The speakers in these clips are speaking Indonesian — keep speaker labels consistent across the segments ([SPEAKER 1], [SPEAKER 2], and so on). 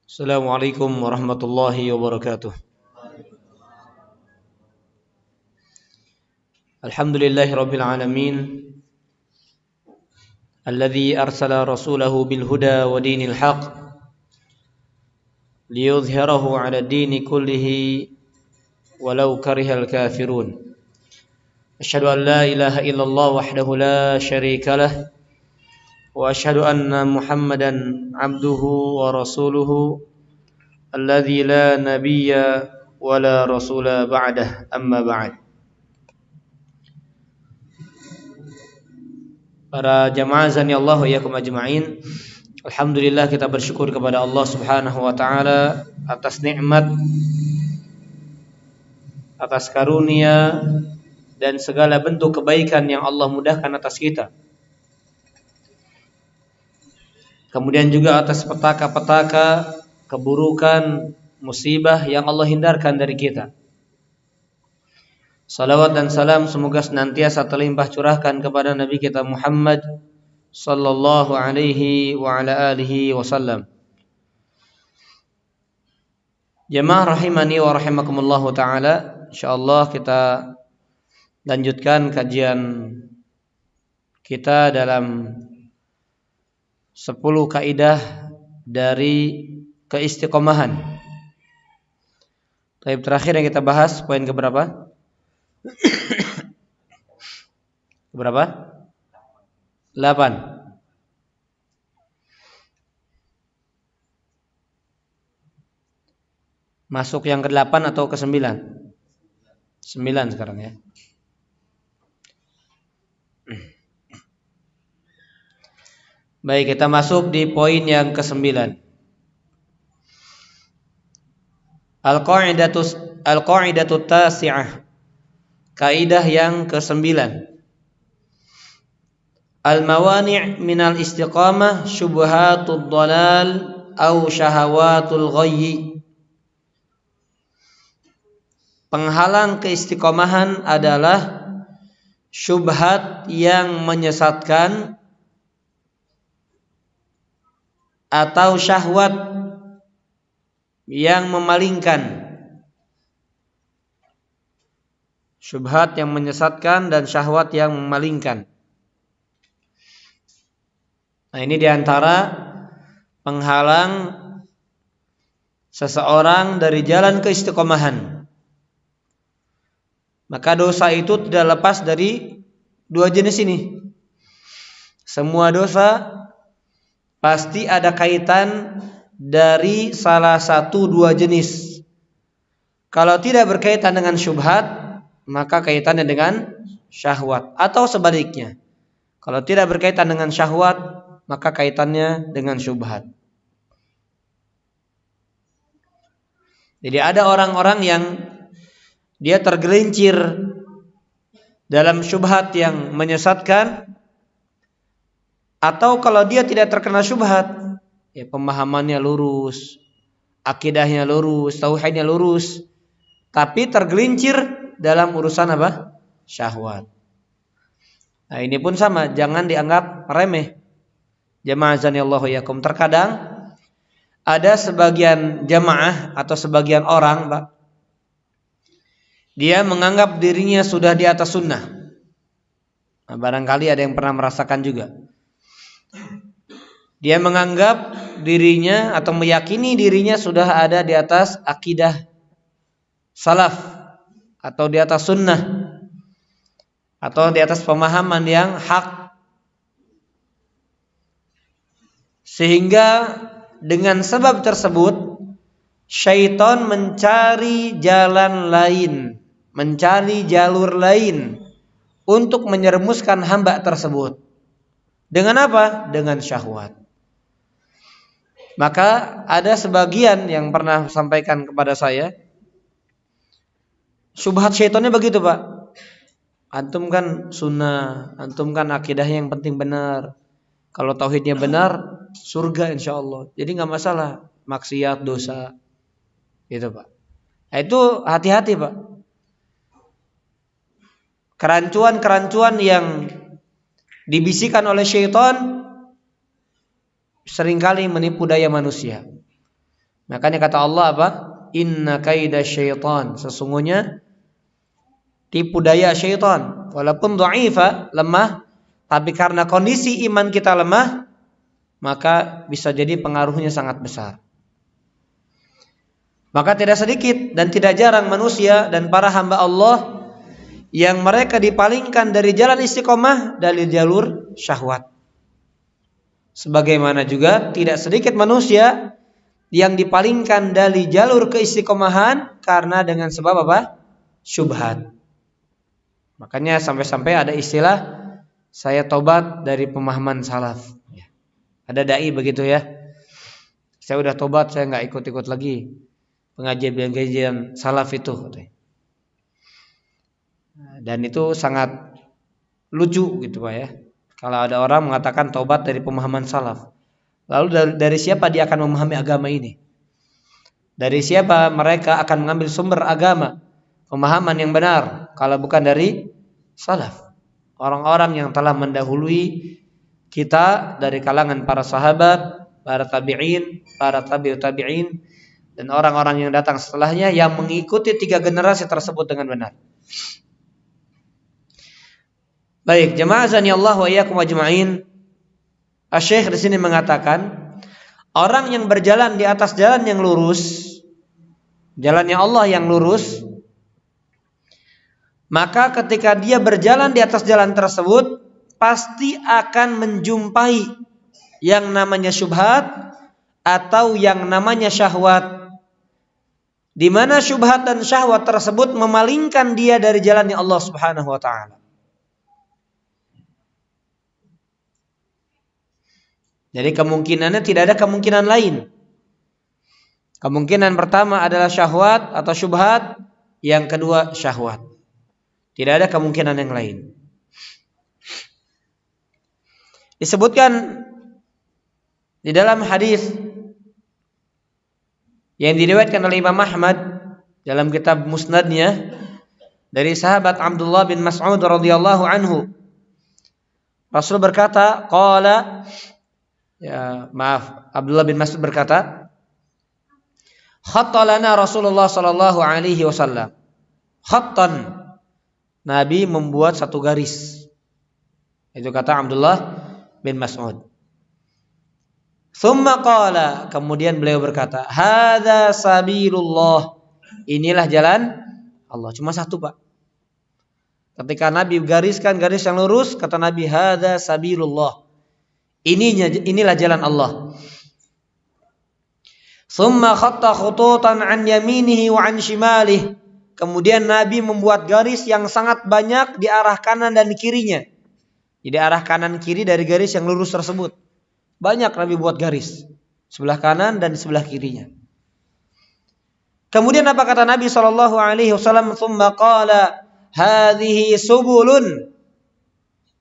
[SPEAKER 1] Assalamualaikum warahmatullahi wabarakatuh. Alhamdulillahi rabbil alamin. Alladzi arsala rasulahu bil huda wa dinil haq liyudhhirahu 'ala ad-dini kullihi walau karihal kafirun. Asyhadu an la ilaha illallah wahdahu la syarika lah wa asyhadu anna Muhammadan 'abduhu wa rasuluhu alladzi la nabiyya wa la rasula ba'dah, amma ba'd. Para jamaah azani Allah wa iyyakum ajma'in. Alhamdulillah, kita bersyukur kepada Allah Subhanahu wa taala atas nikmat, atas karunia dan segala bentuk kebaikan yang Allah mudahkan atas kita. Kemudian juga atas petaka-petaka keburukan, musibah yang Allah hindarkan dari kita. Salawat dan salam semoga senantiasa terlimpah curahkan kepada Nabi kita Muhammad sallallahu alaihi wa ala alihi wasallam. Jemaah rahimani wa rahimakumullah taala, insyaallah kita lanjutkan kajian kita dalam 10 kaidah dari keistiqomahan. Baik, terakhir yang kita bahas poin keberapa? Berapa? 8. Masuk yang ke-8 atau ke-9? 9 sekarang ya. Baik, kita masuk di poin yang ke-9. Al-qa'idatu tasi'ah. Kaidah yang ke-9. Al-mawani' minal istiqamah syubhatud dhalal au syahawatul ghayyi. Penghalang keistiqomahan adalah syubhat yang menyesatkan atau syahwat yang memalingkan. Syubhat yang menyesatkan dan syahwat yang memalingkan. Nah, ini diantara penghalang seseorang dari jalan keistiqomahan. Maka dosa itu tidak lepas dari 2 jenis ini. Semua dosa pasti ada kaitan dari salah satu 2 jenis. Kalau tidak berkaitan dengan syubhat, maka kaitannya dengan syahwat, atau sebaliknya. Kalau tidak berkaitan dengan syahwat, maka kaitannya dengan syubhat. Jadi ada orang-orang yang dia tergelincir dalam syubhat yang menyesatkan, atau kalau dia tidak terkena syubhat, ya pemahamannya lurus, akidahnya lurus, tauhidnya lurus, tapi tergelincir dalam urusan apa? Syahwat. Nah, ini pun sama, jangan dianggap remeh. Jamaah azanillahu yakum. Terkadang ada sebagian jamaah atau sebagian orang, Pak, dia menganggap dirinya sudah di atas sunnah. Nah, barangkali ada yang pernah merasakan juga. Dia menganggap dirinya atau meyakini dirinya sudah ada di atas akidah salaf, atau di atas sunnah, atau di atas pemahaman yang hak. Sehingga dengan sebab tersebut syaitan mencari jalan lain, mencari jalur lain untuk menyeremuskan hamba tersebut. Dengan apa? Dengan syahwat. Maka ada sebagian yang pernah sampaikan kepada saya, syubhat syaitannya begitu, Pak. Antum kan sunnah, antum kan akidahnya yang penting benar. Kalau tauhidnya benar, surga insyaallah. Jadi nggak masalah maksiat, dosa, gitu, Pak. Nah, itu hati-hati Pak. Kerancuan-kerancuan yang dibisikkan oleh syaitan seringkali menipu daya manusia. Makanya kata Allah apa? Inna kaida syaitan. Sesungguhnya tipu daya syaitan. Walaupun dha'ifa, lemah, tapi karena kondisi iman kita lemah, maka bisa jadi pengaruhnya sangat besar. Maka tidak sedikit dan tidak jarang manusia dan para hamba Allah yang mereka dipalingkan dari jalan istiqomah dari jalur syahwat. Sebagaimana juga tidak sedikit manusia yang dipalingkan dari jalur keistiqomahan karena dengan sebab apa? Syubhat. Makanya sampai-sampai ada istilah saya tobat dari pemahaman salaf. Ada dai begitu ya. Saya udah tobat, saya nggak ikut-ikut lagi pengajian-pengajian salaf itu. Dan itu sangat lucu gitu Pak ya. Kalau ada orang mengatakan tobat dari pemahaman salaf. Lalu dari siapa dia akan memahami agama ini? Dari siapa mereka akan mengambil sumber agama, pemahaman yang benar kalau bukan dari salaf? Orang-orang yang telah mendahului kita dari kalangan para sahabat, para tabi'in, para tabi'ut tabi'in, dan orang-orang yang datang setelahnya yang mengikuti 3 generasi tersebut dengan benar. Baik, jemaah azani Allah wa iyyakum ajma'in. Asy-Syaikh di sini mengatakan, orang yang berjalan di atas jalan yang lurus, jalannya Allah yang lurus, maka ketika dia berjalan di atas jalan tersebut, pasti akan menjumpai yang namanya syubhat atau yang namanya syahwat, di mana syubhat dan syahwat tersebut memalingkan dia dari jalannya Allah Subhanahu wa taala. Jadi kemungkinannya tidak ada kemungkinan lain. Kemungkinan pertama adalah syahwat atau syubhat, yang kedua syahwat. Tidak ada kemungkinan yang lain. Disebutkan di dalam hadis yang diriwayatkan oleh Imam Ahmad dalam kitab Musnadnya dari sahabat Abdullah bin Mas'ud radhiyallahu anhu, Rasul berkata, Abdullah bin Mas'ud berkata, khattalana Rasulullah sallallahu alaihi wasallam. Khattan, Nabi membuat satu garis. Itu kata Abdullah bin Mas'ud. Tsumma qala, kemudian beliau berkata, hadza sabilullah. Inilah jalan Allah. Cuma satu, Pak. Ketika Nabi gariskan garis yang lurus, kata Nabi, hadza sabilullah. Inilah jalan Allah. Tsumma khatta khututan an yaminihi wa an shimalihi. Kemudian Nabi membuat garis yang sangat banyak di arah kanan dan kirinya. Jadi arah kanan kiri dari garis yang lurus tersebut. Banyak Nabi buat garis. Sebelah kanan dan sebelah kirinya. Kemudian apa kata Nabi SAW? Tsumma qala hadhihi subulun.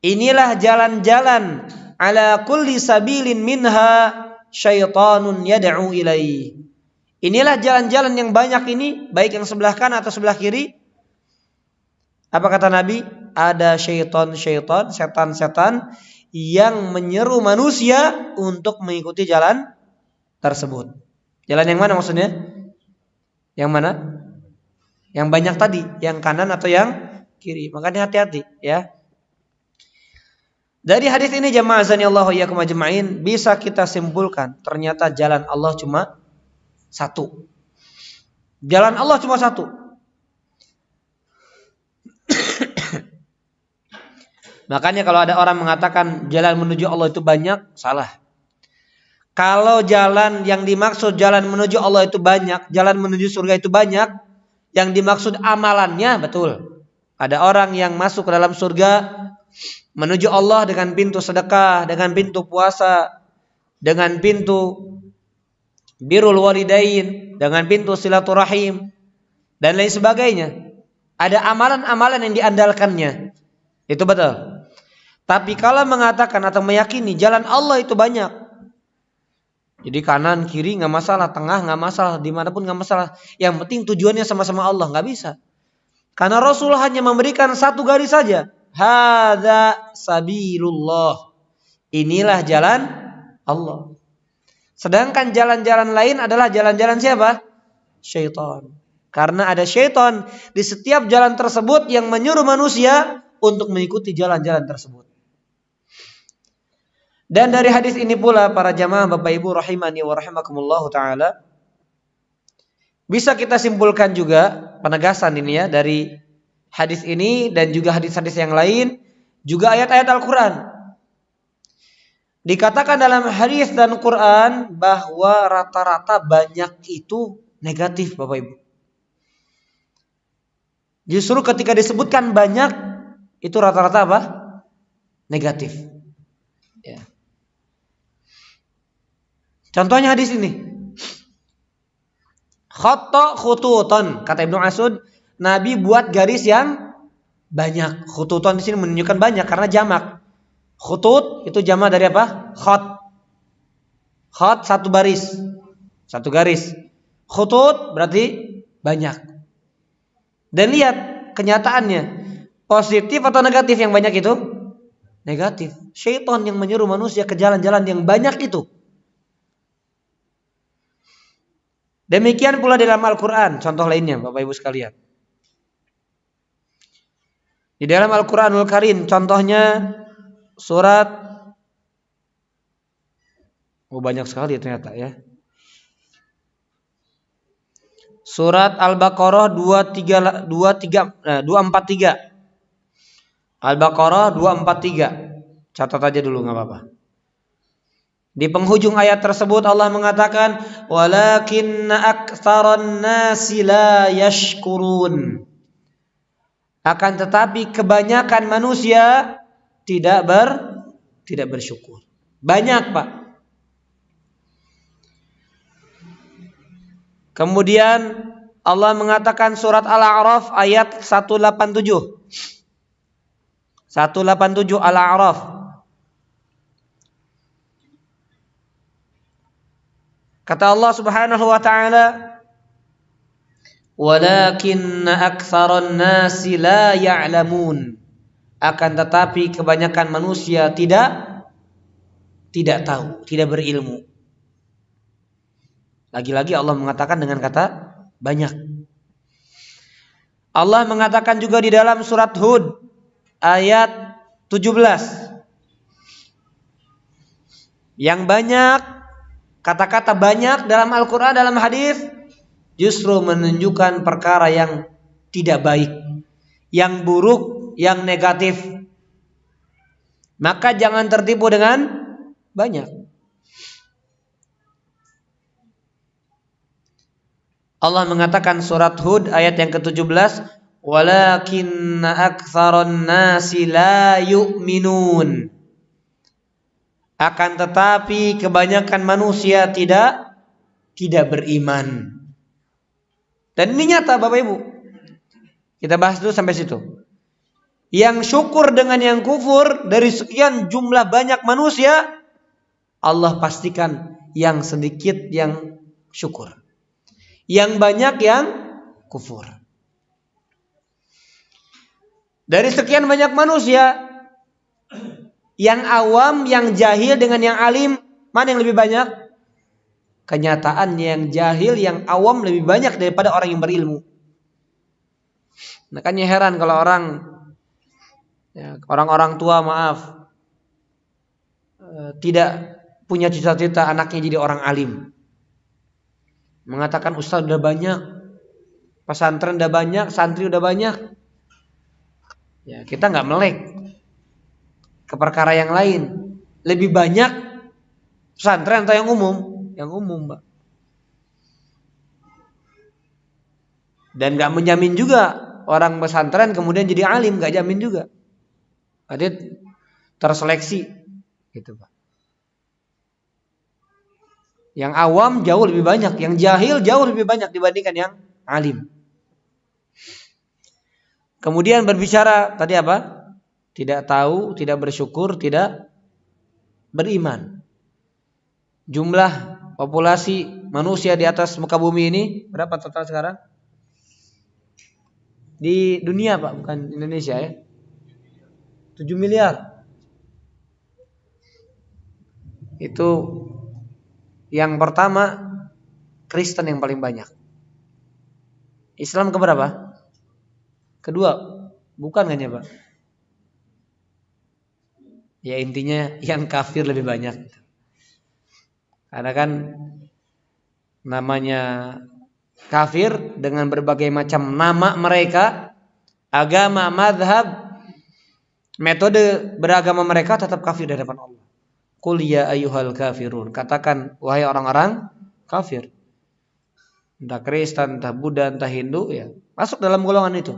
[SPEAKER 1] Inilah jalan-jalan. Ala kulli sabilin minha syaitanun yad'u ilaihi. Inilah jalan-jalan yang banyak ini, baik yang sebelah kanan atau sebelah kiri. Apa kata Nabi? Ada syaitan-syaitan, setan-setan yang menyeru manusia untuk mengikuti jalan tersebut. Jalan yang mana maksudnya? Yang mana? Yang banyak tadi, yang kanan atau yang kiri. Makanya hati-hati ya. Dari hadis ini jemaah azanillahu iyyakum ajma'in, bisa kita simpulkan ternyata jalan Allah cuma satu. Jalan Allah cuma satu. Makanya kalau ada orang mengatakan jalan menuju Allah itu banyak, salah. Kalau jalan yang dimaksud jalan menuju Allah itu banyak, jalan menuju surga itu banyak, yang dimaksud amalannya betul. Ada orang yang masuk ke dalam surga menuju Allah dengan pintu sedekah, dengan pintu puasa, dengan pintu birrul walidain, dengan pintu silaturahim, dan lain sebagainya. Ada amalan-amalan yang diandalkannya. Itu betul. Tapi kalau mengatakan atau meyakini jalan Allah itu banyak, Jadi kanan, kiri nggak masalah, tengah nggak masalah, dimanapun nggak masalah. Yang penting tujuannya sama-sama Allah, nggak bisa. Karena Rasul hanya memberikan satu garis saja. Hadza sabilullah. Inilah jalan Allah. Sedangkan jalan-jalan lain adalah jalan-jalan siapa? Syaitan. Karena ada syaitan di setiap jalan tersebut yang menyuruh manusia untuk mengikuti jalan-jalan tersebut. Dan dari hadis ini pula para jamaah Bapak Ibu rahimani wa rahimakumullah taala, bisa kita simpulkan juga penegasan ini ya dari hadis ini dan juga hadis-hadis yang lain, juga ayat-ayat Al-Qur'an. Dikatakan dalam hadis dan Quran bahwa rata-rata banyak itu negatif Bapak Ibu. Justru ketika disebutkan banyak itu rata-rata apa? Negatif. Ya. Contohnya hadis ini. Khatta khututan, kata Ibnu Mas'ud, Nabi buat garis yang banyak. Khututan di sini menunjukkan banyak karena jamak. Khutut itu jamak dari apa? Khat. Khat satu baris. Satu garis. Khutut berarti banyak. Dan lihat kenyataannya, positif atau negatif yang banyak itu? Negatif. Syaitan yang menyuruh manusia ke jalan-jalan yang banyak itu. Demikian pula dalam Al-Quran. Contoh lainnya Bapak Ibu sekalian. Di dalam Al-Quranul Karim contohnya surat, banyak sekali ternyata ya. Surat Al-Baqarah 243. Al-Baqarah 243. Catat aja dulu enggak apa-apa. Di penghujung ayat tersebut Allah mengatakan walakinna aktsaran nasi la yashkurun. Akan tetapi kebanyakan manusia tidak bersyukur. Banyak, Pak. Kemudian Allah mengatakan surat Al-A'raf ayat 187. 187 Al-A'raf. Kata Allah Subhanahu wa taala, "Walakinna aktsaran nasi la ya'lamun." Akan tetapi kebanyakan manusia tidak tahu, tidak berilmu. Lagi-lagi Allah mengatakan dengan kata banyak. Allah mengatakan juga di dalam surat Hud ayat 17. Yang banyak, kata-kata banyak dalam Al-Quran, dalam hadis justru menunjukkan perkara yang tidak baik, yang buruk, yang negatif. Maka jangan tertipu dengan banyak. Allah mengatakan surat Hud ayat yang ke-17, walakinna aktsaran nasi la yu'minun. Akan tetapi kebanyakan manusia tidak beriman. Dan ini nyata Bapak Ibu. Kita bahas dulu sampai situ. Yang syukur dengan yang kufur dari sekian jumlah banyak manusia, Allah pastikan yang sedikit yang syukur. Yang banyak yang kufur. Dari sekian banyak manusia, yang awam, yang jahil dengan yang alim, mana yang lebih banyak? Kenyataan yang jahil, yang awam lebih banyak daripada orang yang berilmu. Makanya heran kalau orang-orang tua tidak punya cita-cita anaknya jadi orang alim. Mengatakan ustaz udah banyak, pesantren udah banyak, santri udah banyak. Ya, kita nggak melek ke perkara yang lain. Lebih banyak pesantren atau yang umum? Yang umum, Mbak. Dan nggak menjamin juga orang pesantren kemudian jadi alim, nggak jamin juga. Ada terseleksi, gitu, Pak. Yang awam jauh lebih banyak, yang jahil jauh lebih banyak dibandingkan yang alim. Kemudian berbicara tadi apa? Tidak tahu, tidak bersyukur, tidak beriman. Jumlah populasi manusia di atas muka bumi ini berapa total sekarang? Di dunia Pak, bukan Indonesia ya. 7 miliar. Itu yang pertama Kristen yang paling banyak. Islam keberapa? Kedua, bukan kan ya Pak? Ya intinya yang kafir lebih banyak. Karena kan namanya kafir dengan berbagai macam nama mereka, agama, mazhab, metode beragama mereka tetap kafir di hadapan Allah. Qul ya ayyuhal kafirun. Katakan wahai orang-orang kafir. Entah Kristen, entah Buddha, entah Hindu ya, masuk dalam golongan itu.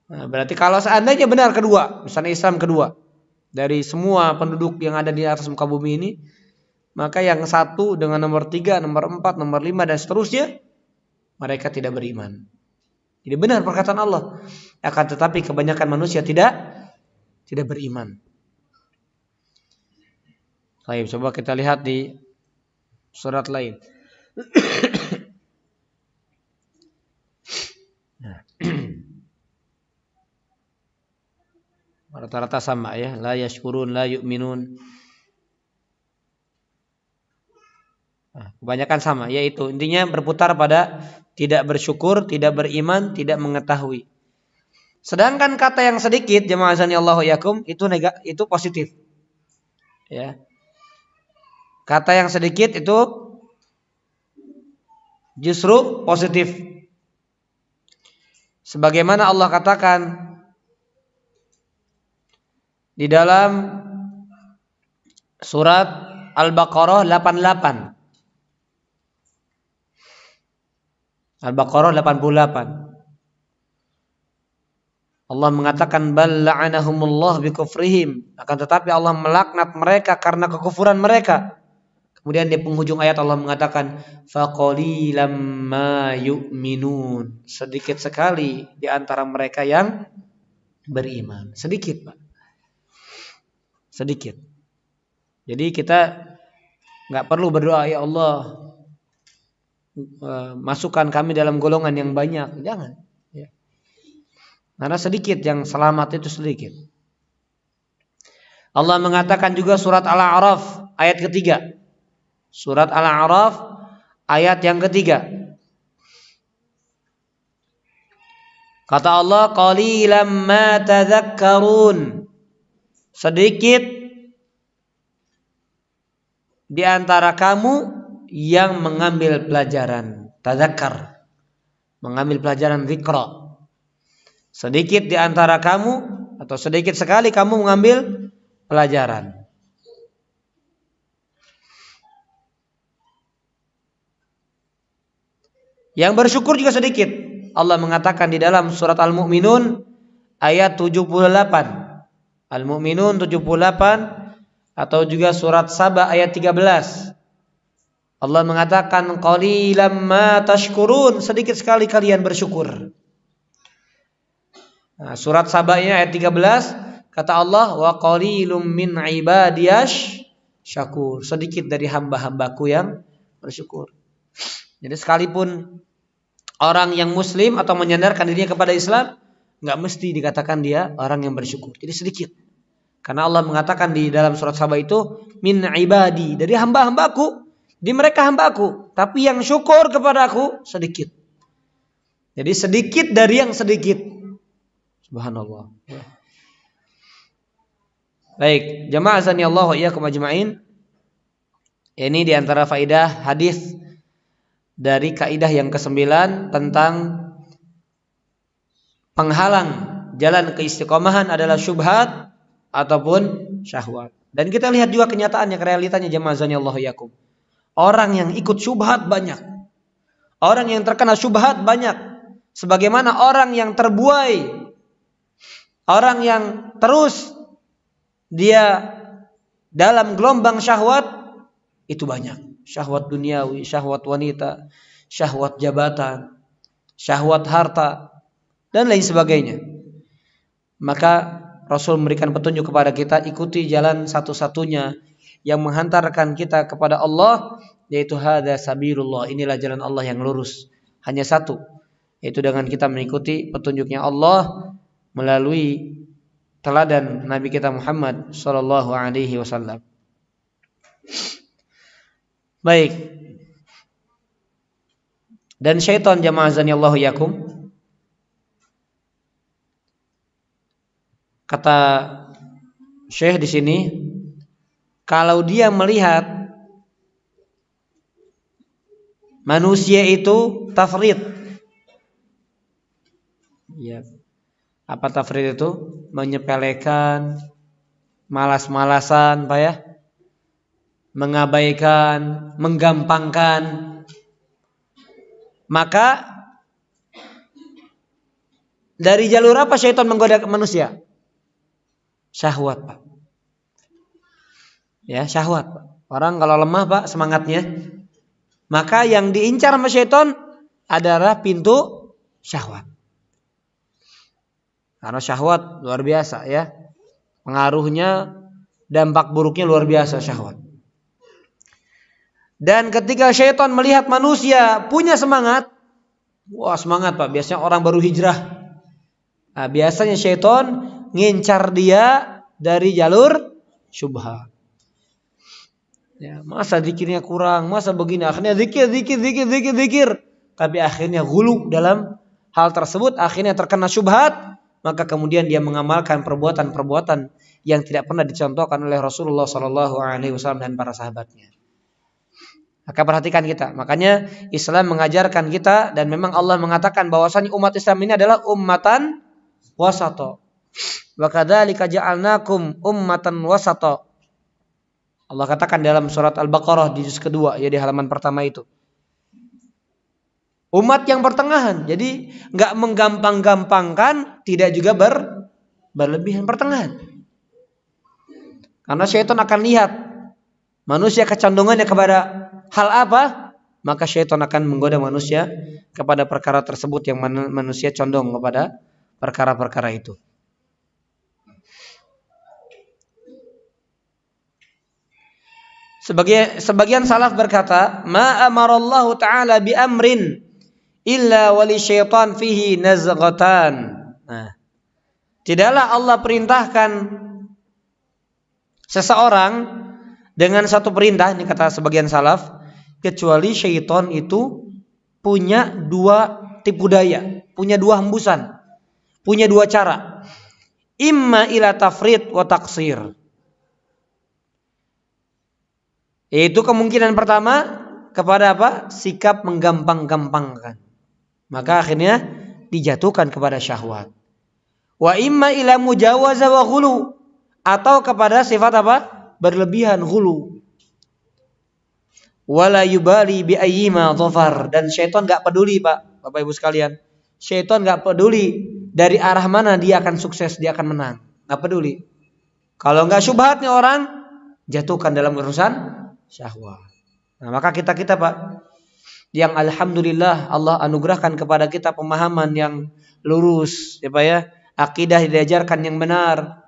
[SPEAKER 1] Nah, berarti kalau seandainya benar kedua, misalnya Islam kedua dari semua penduduk yang ada di atas muka bumi ini, maka yang satu dengan nomor 3, nomor 4, nomor 5 dan seterusnya mereka tidak beriman. Jadi benar perkataan Allah. Akan tetapi kebanyakan manusia tidak beriman. Baik, coba kita lihat di surat lain. Rata-rata sama ya, la yashkurun, la yu'minun. Kebanyakan sama, yaitu intinya berputar pada tidak bersyukur, tidak beriman, tidak mengetahui. Sedangkan kata yang sedikit, jemaah azanillahu yakum, itu positif. Ya. Kata yang sedikit itu justru positif. Sebagaimana Allah katakan di dalam surat Al-Baqarah 88. Al-Baqarah 88. Allah mengatakan bal la'anahumullah bikufrihim, akan tetapi Allah melaknat mereka karena kekufuran mereka. Kemudian di penghujung ayat Allah mengatakan faqalilam ma yu'minun, sedikit sekali di antara mereka yang beriman. Sedikit, Pak. Sedikit. Jadi kita enggak perlu berdoa ya Allah masukkan kami dalam golongan yang banyak, jangan ya. Karena sedikit yang selamat itu sedikit. Allah mengatakan juga surat Al-A'raf ayat ketiga. Surat Al-A'raf ayat yang ketiga. Kata Allah qalilam ma tadhakkarun, sedikit di antara kamu yang mengambil pelajaran tadzakkar, mengambil pelajaran zikra. Sedikit di antara kamu atau sedikit sekali kamu mengambil pelajaran. Yang bersyukur juga sedikit. Allah mengatakan di dalam surat Al-Mu'minun ayat 78. Al-Mu'minun 78 atau juga surat Saba ayat 13. Allah mengatakan qalilam ma tashkurun, sedikit sekali kalian bersyukur. Nah, surat Saba-nya ayat 13 kata Allah wa qalilum min ibadiyash syakur, sedikit dari hamba-hambaku yang bersyukur. Jadi sekalipun orang yang muslim atau menyandarkan dirinya kepada Islam, enggak mesti dikatakan dia orang yang bersyukur. Jadi sedikit. Karena Allah mengatakan di dalam surat Saba itu min ibadi, dari hamba-hambaku. Di mereka hambaku, tapi yang syukur kepadaku sedikit. Jadi sedikit dari yang sedikit. Subhanallah. Baik, jamaah azanillahu iyyakum ajma'in. Ini di antara faidah hadis dari kaidah yang ke-9 tentang penghalang jalan keistiqomahan adalah syubhat ataupun syahwat. Dan kita lihat juga kenyataannya, realitanya jamaah azanillahu iyyakum. Orang yang ikut syubhat banyak. Orang yang terkena syubhat banyak. Sebagaimana orang yang terbuai. Orang yang terus dia dalam gelombang syahwat itu banyak. Syahwat duniawi, syahwat wanita, syahwat jabatan, syahwat harta, dan lain sebagainya. Maka Rasul memberikan petunjuk kepada kita, ikuti jalan satu-satunya yang menghantarkan kita kepada Allah, yaitu hadza sabilullah, inilah jalan Allah yang lurus. Hanya satu, yaitu dengan kita mengikuti petunjuknya Allah melalui teladan Nabi kita Muhammad sallallahu alaihi wasallam. Baik. Dan syaitan, jamaah azanillahu yakum, kata Syekh di sini, kalau dia melihat manusia itu tafrid. Ya. Apa tafrid itu? Menyepelekan, malas-malasan, Pak ya? Mengabaikan, menggampangkan. Maka dari jalur apa syaitan menggoda manusia? Syahwat, Pak. Ya, syahwat, Pak. Orang kalau lemah, Pak, semangatnya, maka yang diincar sama syaitan adalah pintu syahwat. Karena syahwat luar biasa ya. Pengaruhnya, dampak buruknya luar biasa syahwat. Dan ketika syaitan melihat manusia punya semangat, wah semangat, Pak. Biasanya orang baru hijrah. Nah, biasanya syaitan ngincar dia dari jalur syubhat. Ya, masa zikirnya kurang, masa begini, akhirnya zikir. Tapi akhirnya ghulu dalam hal tersebut, akhirnya terkena syubhat, maka kemudian dia mengamalkan perbuatan-perbuatan yang tidak pernah dicontohkan oleh Rasulullah SAW dan para sahabatnya. Maka perhatikan kita, makanya Islam mengajarkan kita, dan memang Allah mengatakan bahwasanya umat Islam ini adalah ummatan wasata. Wa kadzalika ja'alnakum ummatan wasata. Allah katakan dalam surat Al-Baqarah di juz kedua, ya di halaman pertama itu. Umat yang pertengahan, jadi nggak menggampang-gampangkan, tidak juga berlebihan, pertengahan. Karena syaitan akan lihat manusia kecondongannya kepada hal apa, maka syaitan akan menggoda manusia kepada perkara tersebut yang manusia condong kepada perkara-perkara itu. Sebagian salaf berkata, ma amarallahu ta'ala bi amrin illa wali syaitan fihi nazghatan. Nah, tidaklah Allah perintahkan seseorang dengan satu perintah, ini kata sebagian salaf, kecuali syaitan itu punya dua tipu daya, punya dua hembusan, punya dua cara. Imma ila tafrid wa taqsir. Yaitu kemungkinan pertama kepada apa? Sikap menggampang-gampangkan. Maka akhirnya dijatuhkan kepada syahwat. Wa imma ila mujawaza wa ghulu, atau kepada sifat apa? Berlebihan, ghulu. Wala yubali bi ayyima dhafar, dan syaitan enggak peduli, Pak, Bapak Ibu sekalian. Syaitan enggak peduli dari arah mana dia akan sukses, dia akan menang. Enggak peduli. Kalau enggak syubhatnya orang, jatuhkan dalam urusan syahwat. Nah, maka kita Pak, yang alhamdulillah Allah anugerahkan kepada kita pemahaman yang lurus, ya Pak ya, akidah diajarkan yang benar,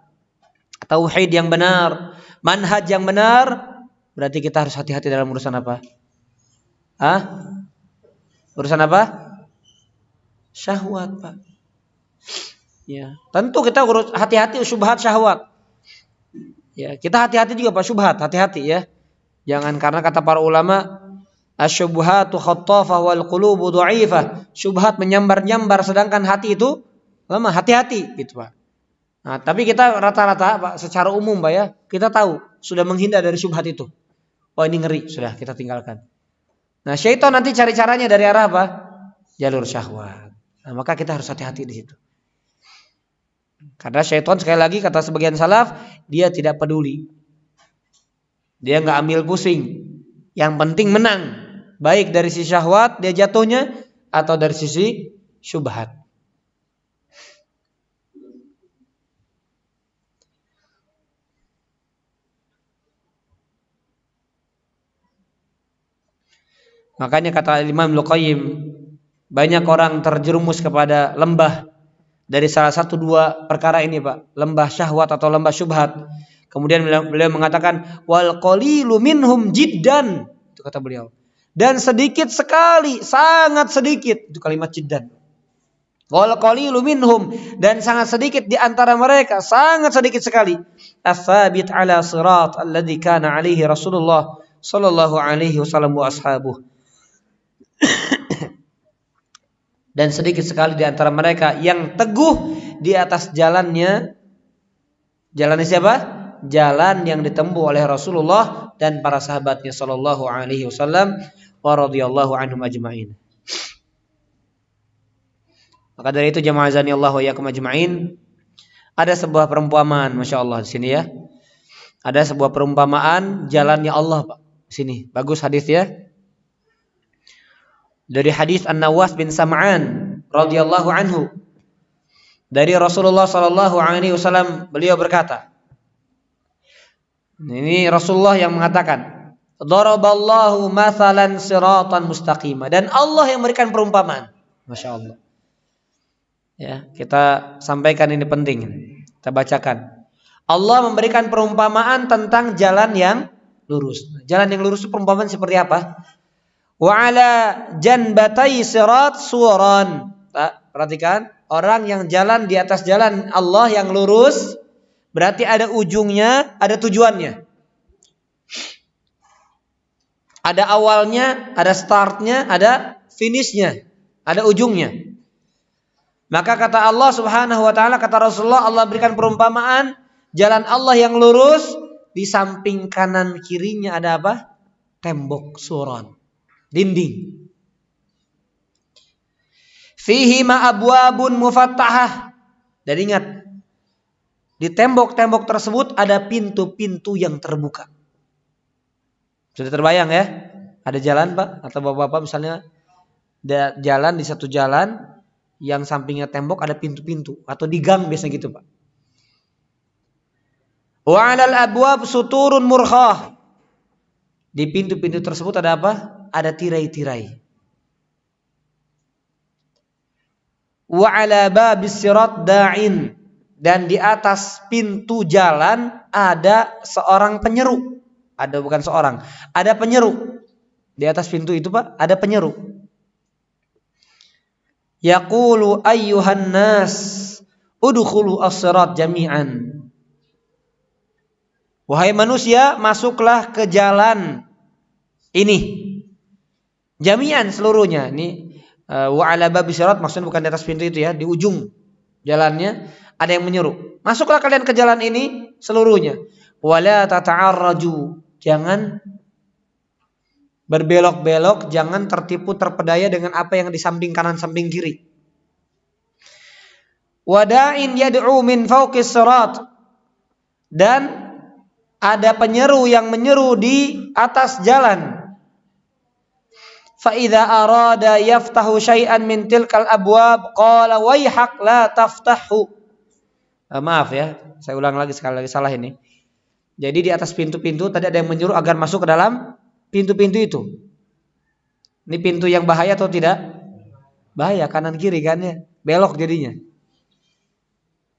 [SPEAKER 1] tauhid yang benar, manhaj yang benar, berarti kita harus hati-hati dalam urusan apa? Urusan apa? Syahwat, Pak. Ya, tentu kita urus hati-hati syubhat syahwat. Ya, kita hati-hati juga Pak, syubhat, hati-hati ya. Jangan, karena kata para ulama, asyubhatu khattafah wal qulubu dha'ifah. Syubhat menyambar-nyambar sedangkan hati itu lemah, hati-hati gitu, Pak. Nah, tapi kita rata-rata, Pak, secara umum, Pak ya, kita tahu sudah menghindar dari syubhat itu. Oh, ini ngeri, sudah kita tinggalkan. Nah, syaitan nanti cari caranya dari arah apa? Jalur syahwat. Nah, maka kita harus hati-hati di situ. Karena syaitan, sekali lagi kata sebagian salaf, dia tidak peduli. Dia nggak ambil pusing. Yang penting menang. Baik dari sisi syahwat dia jatuhnya, atau dari sisi syubhat. Makanya kata Imam Al-Qayyim, banyak orang terjerumus kepada lembah dari salah satu dua perkara ini, Pak. Lembah syahwat atau lembah syubhat. Kemudian beliau mengatakan wal qalilu minhum jiddan, itu kata beliau. Dan sedikit sekali, sangat sedikit, itu kalimat jiddan. Wal qalilu minhum, dan sangat sedikit di antara mereka, sangat sedikit sekali. As-sabit ala sirat alladzi kana alaihi Rasulullah sallallahu alaihi wasallam wa ashabuh. Dan sedikit sekali di antara mereka yang teguh di atas jalannya. Jalannya siapa? Jalan yang ditempuh oleh Rasulullah dan para sahabatnya sallallahu alaihi wasallam wa radhiyallahu anhum ajma'in. Maka dari itu jamaah azani Allah wa iyyakum ajma'in, ada sebuah perumpamaan, Masya Allah di sini ya. Ada sebuah perumpamaan jalannya Allah, Pak. Sini, bagus hadis ya. Dari hadis An-Nawas bin Sam'an radhiyallahu anhu, dari Rasulullah sallallahu alaihi wasallam, beliau berkata, ini Rasulullah yang mengatakan, daraballahu mathalan siratan mustaqima, dan Allah yang memberikan perumpamaan. Masya Allah. Ya, kita sampaikan, ini penting. Kita bacakan. Allah memberikan perumpamaan tentang jalan yang lurus. Jalan yang lurus itu perumpamaan seperti apa? Wa ala janbatai sirat suran. Perhatikan, orang yang jalan di atas jalan Allah yang lurus, berarti ada ujungnya, ada tujuannya. Ada awalnya, ada startnya, ada finishnya, ada ujungnya. Maka kata Allah subhanahu wa ta'ala, kata Rasulullah, Allah berikan perumpamaan jalan Allah yang lurus, di samping kanan kirinya ada apa? Tembok suran, dinding. Fihi ma'abwabun mufattahah. Dan ingat, di tembok-tembok tersebut ada pintu-pintu yang terbuka. Sudah terbayang ya? Ada jalan, Pak, atau Bapak-bapak misalnya ada jalan, di satu jalan yang sampingnya tembok ada pintu-pintu, atau di gang biasanya gitu, Pak. Wa 'alal abwab suturun murkhah. Di pintu-pintu tersebut ada apa? Ada tirai-tirai. Wa 'ala babis sirat da'in, dan di atas pintu jalan ada seorang penyeru. Ada, bukan seorang, ada penyeru. Di atas pintu itu, Pak, ada penyeru. Yaqulu ayyuhan nas udkhulu as-sirat jami'an. Wahai manusia, masuklah ke jalan ini. Jami'an, seluruhnya. Ini wa 'ala babis sirat maksudnya bukan di atas pintu itu ya, di ujung jalannya ada yang menyeru. Masuklah kalian ke jalan ini seluruhnya. Wala tata'arraju, jangan berbelok-belok, jangan tertipu terpedaya dengan apa yang di samping kanan samping kiri. Wada'in yad'u min fawqis sirat, dan ada penyeru yang menyeru di atas jalan. Fa idza arada yaftahu syai'an min tilkal abwab qala waihak la taftahu. Maaf ya, saya ulang lagi, sekali lagi salah ini. Jadi di atas pintu-pintu tadi ada yang menyuruh agar masuk ke dalam pintu-pintu itu. Ini pintu yang bahaya atau tidak? Bahaya, kanan kiri kan ya, belok jadinya.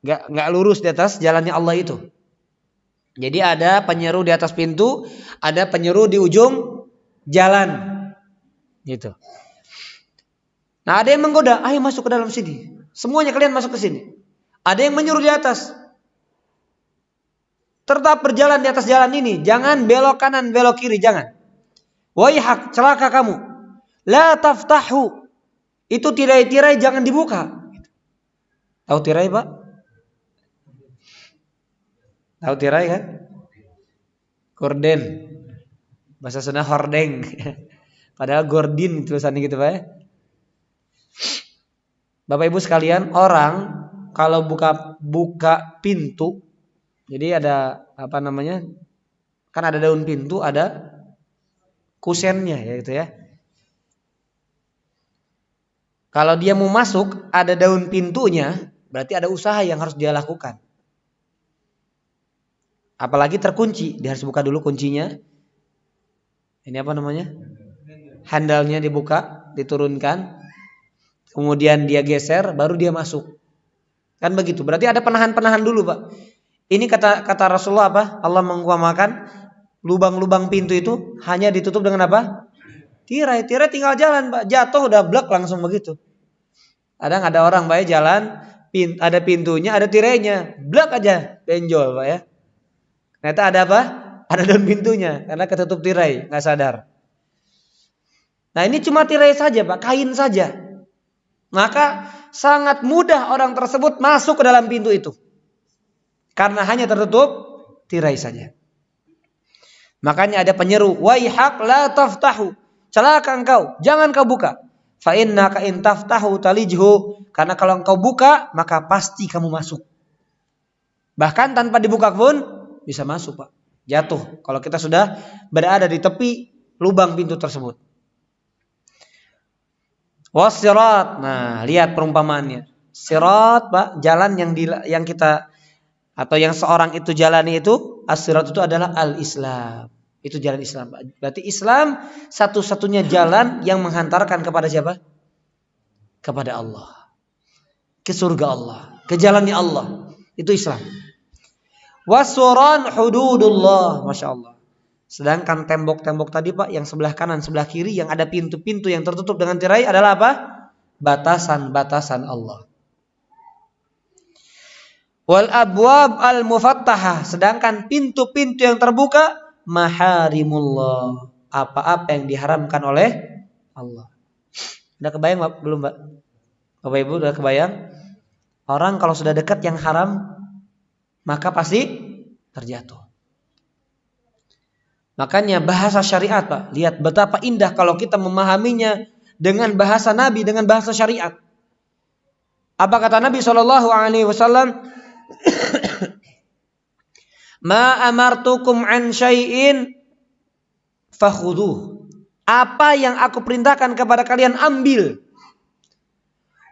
[SPEAKER 1] Enggak lurus di atas jalannya Allah itu. Jadi ada penyeru di atas pintu, ada penyeru di ujung jalan. Gitu. Nah, ada yang menggoda, ayo masuk ke dalam sini. Semuanya kalian masuk ke sini. Ada yang menyuruh di atas. Tetap berjalan di atas jalan ini, jangan belok kanan, belok kiri, jangan. Waihak, celaka kamu. La taftahu. Itu tirai-tirai jangan dibuka. Tahu tirai, Pak? Tahu tirai kan? Gorden. Bahasa Sunda hordeng. Padahal gordin tulisannya gitu, Pak ya. Bapak Ibu sekalian, orang kalau buka pintu, jadi ada apa namanya? Kan ada daun pintu, ada kusennya ya gitu ya. Kalau dia mau masuk, ada daun pintunya, berarti ada usaha yang harus dia lakukan. Apalagi terkunci, dia harus buka dulu kuncinya. Ini apa namanya? Handalnya dibuka, diturunkan. Kemudian dia geser, baru dia masuk. Kan begitu. Berarti ada penahan-penahan dulu, Pak. Ini kata Rasulullah apa? Allah mengumpamakan lubang-lubang pintu itu hanya ditutup dengan apa? Tirai. Tirai tinggal jalan, Pak. Jatuh udah blek langsung begitu. Kadang ada orang Pak jalan, ada pintunya, ada tirainya, blek aja benjol Pak ya. Ternyata ada apa? Ada daun pintunya karena ketutup tirai, nggak sadar. Nah ini cuma tirai saja Pak, kain saja. Maka sangat mudah orang tersebut masuk ke dalam pintu itu. Karena hanya tertutup tirai saja. Makanya ada penyeru, waihak la taftahu. Celaka engkau, jangan kau buka. Fa innaka in taftahu talijhu. Karena kalau engkau buka, maka pasti kamu masuk. Bahkan tanpa dibuka pun bisa masuk, Pak. Jatuh kalau kita sudah berada di tepi lubang pintu tersebut. Wasirat. Nah, lihat perumpamaannya. Sirat, Pak, jalan yang kita atau yang seorang itu jalani itu, as-sirat itu adalah al-Islam. Itu jalan Islam, Pak. Berarti Islam satu-satunya jalan yang menghantarkan kepada siapa? Kepada Allah. Ke surga Allah, ke jalannya Allah. Itu Islam. Wasuran hududullah, Masya Allah. Sedangkan tembok-tembok tadi Pak, yang sebelah kanan, sebelah kiri, yang ada pintu-pintu yang tertutup dengan tirai adalah apa? Batasan-batasan Allah. Wal abwab al mufattahah, sedangkan pintu-pintu yang terbuka maharimullah, apa-apa yang diharamkan oleh Allah. Udah kebayang belum, Mbak? Bapak Ibu udah kebayang? Orang kalau sudah dekat yang haram, maka pasti terjatuh. Makanya bahasa syariat, Pak, lihat betapa indah kalau kita memahaminya dengan bahasa Nabi, dengan bahasa syariat. Apa kata Nabi SAW? Ma amartukum an syai'in fakhuduh. Apa yang aku perintahkan kepada kalian ambil.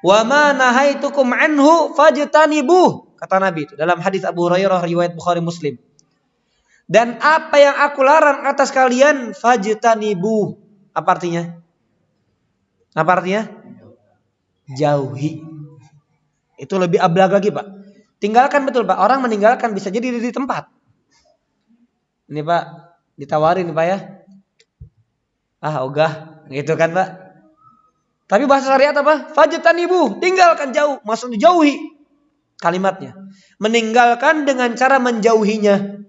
[SPEAKER 1] Wa ma nahaitukum anhu fajtanibuh. Kata Nabi itu dalam hadis Abu Hurairah riwayat Bukhari Muslim. Dan apa yang aku larang atas kalian fajtanibuh. Apa artinya? Apa artinya? Jauhi. Itu lebih ablag lagi, Pak. Tinggalkan betul, Pak. Orang meninggalkan bisa jadi di tempat. Ini Pak, ditawarin Pak ya. Ogah, gitu kan Pak. Tapi bahasa syariat apa? Fajtanibu, tinggalkan jauh, maksudnya jauhi kalimatnya. Meninggalkan dengan cara menjauhinya.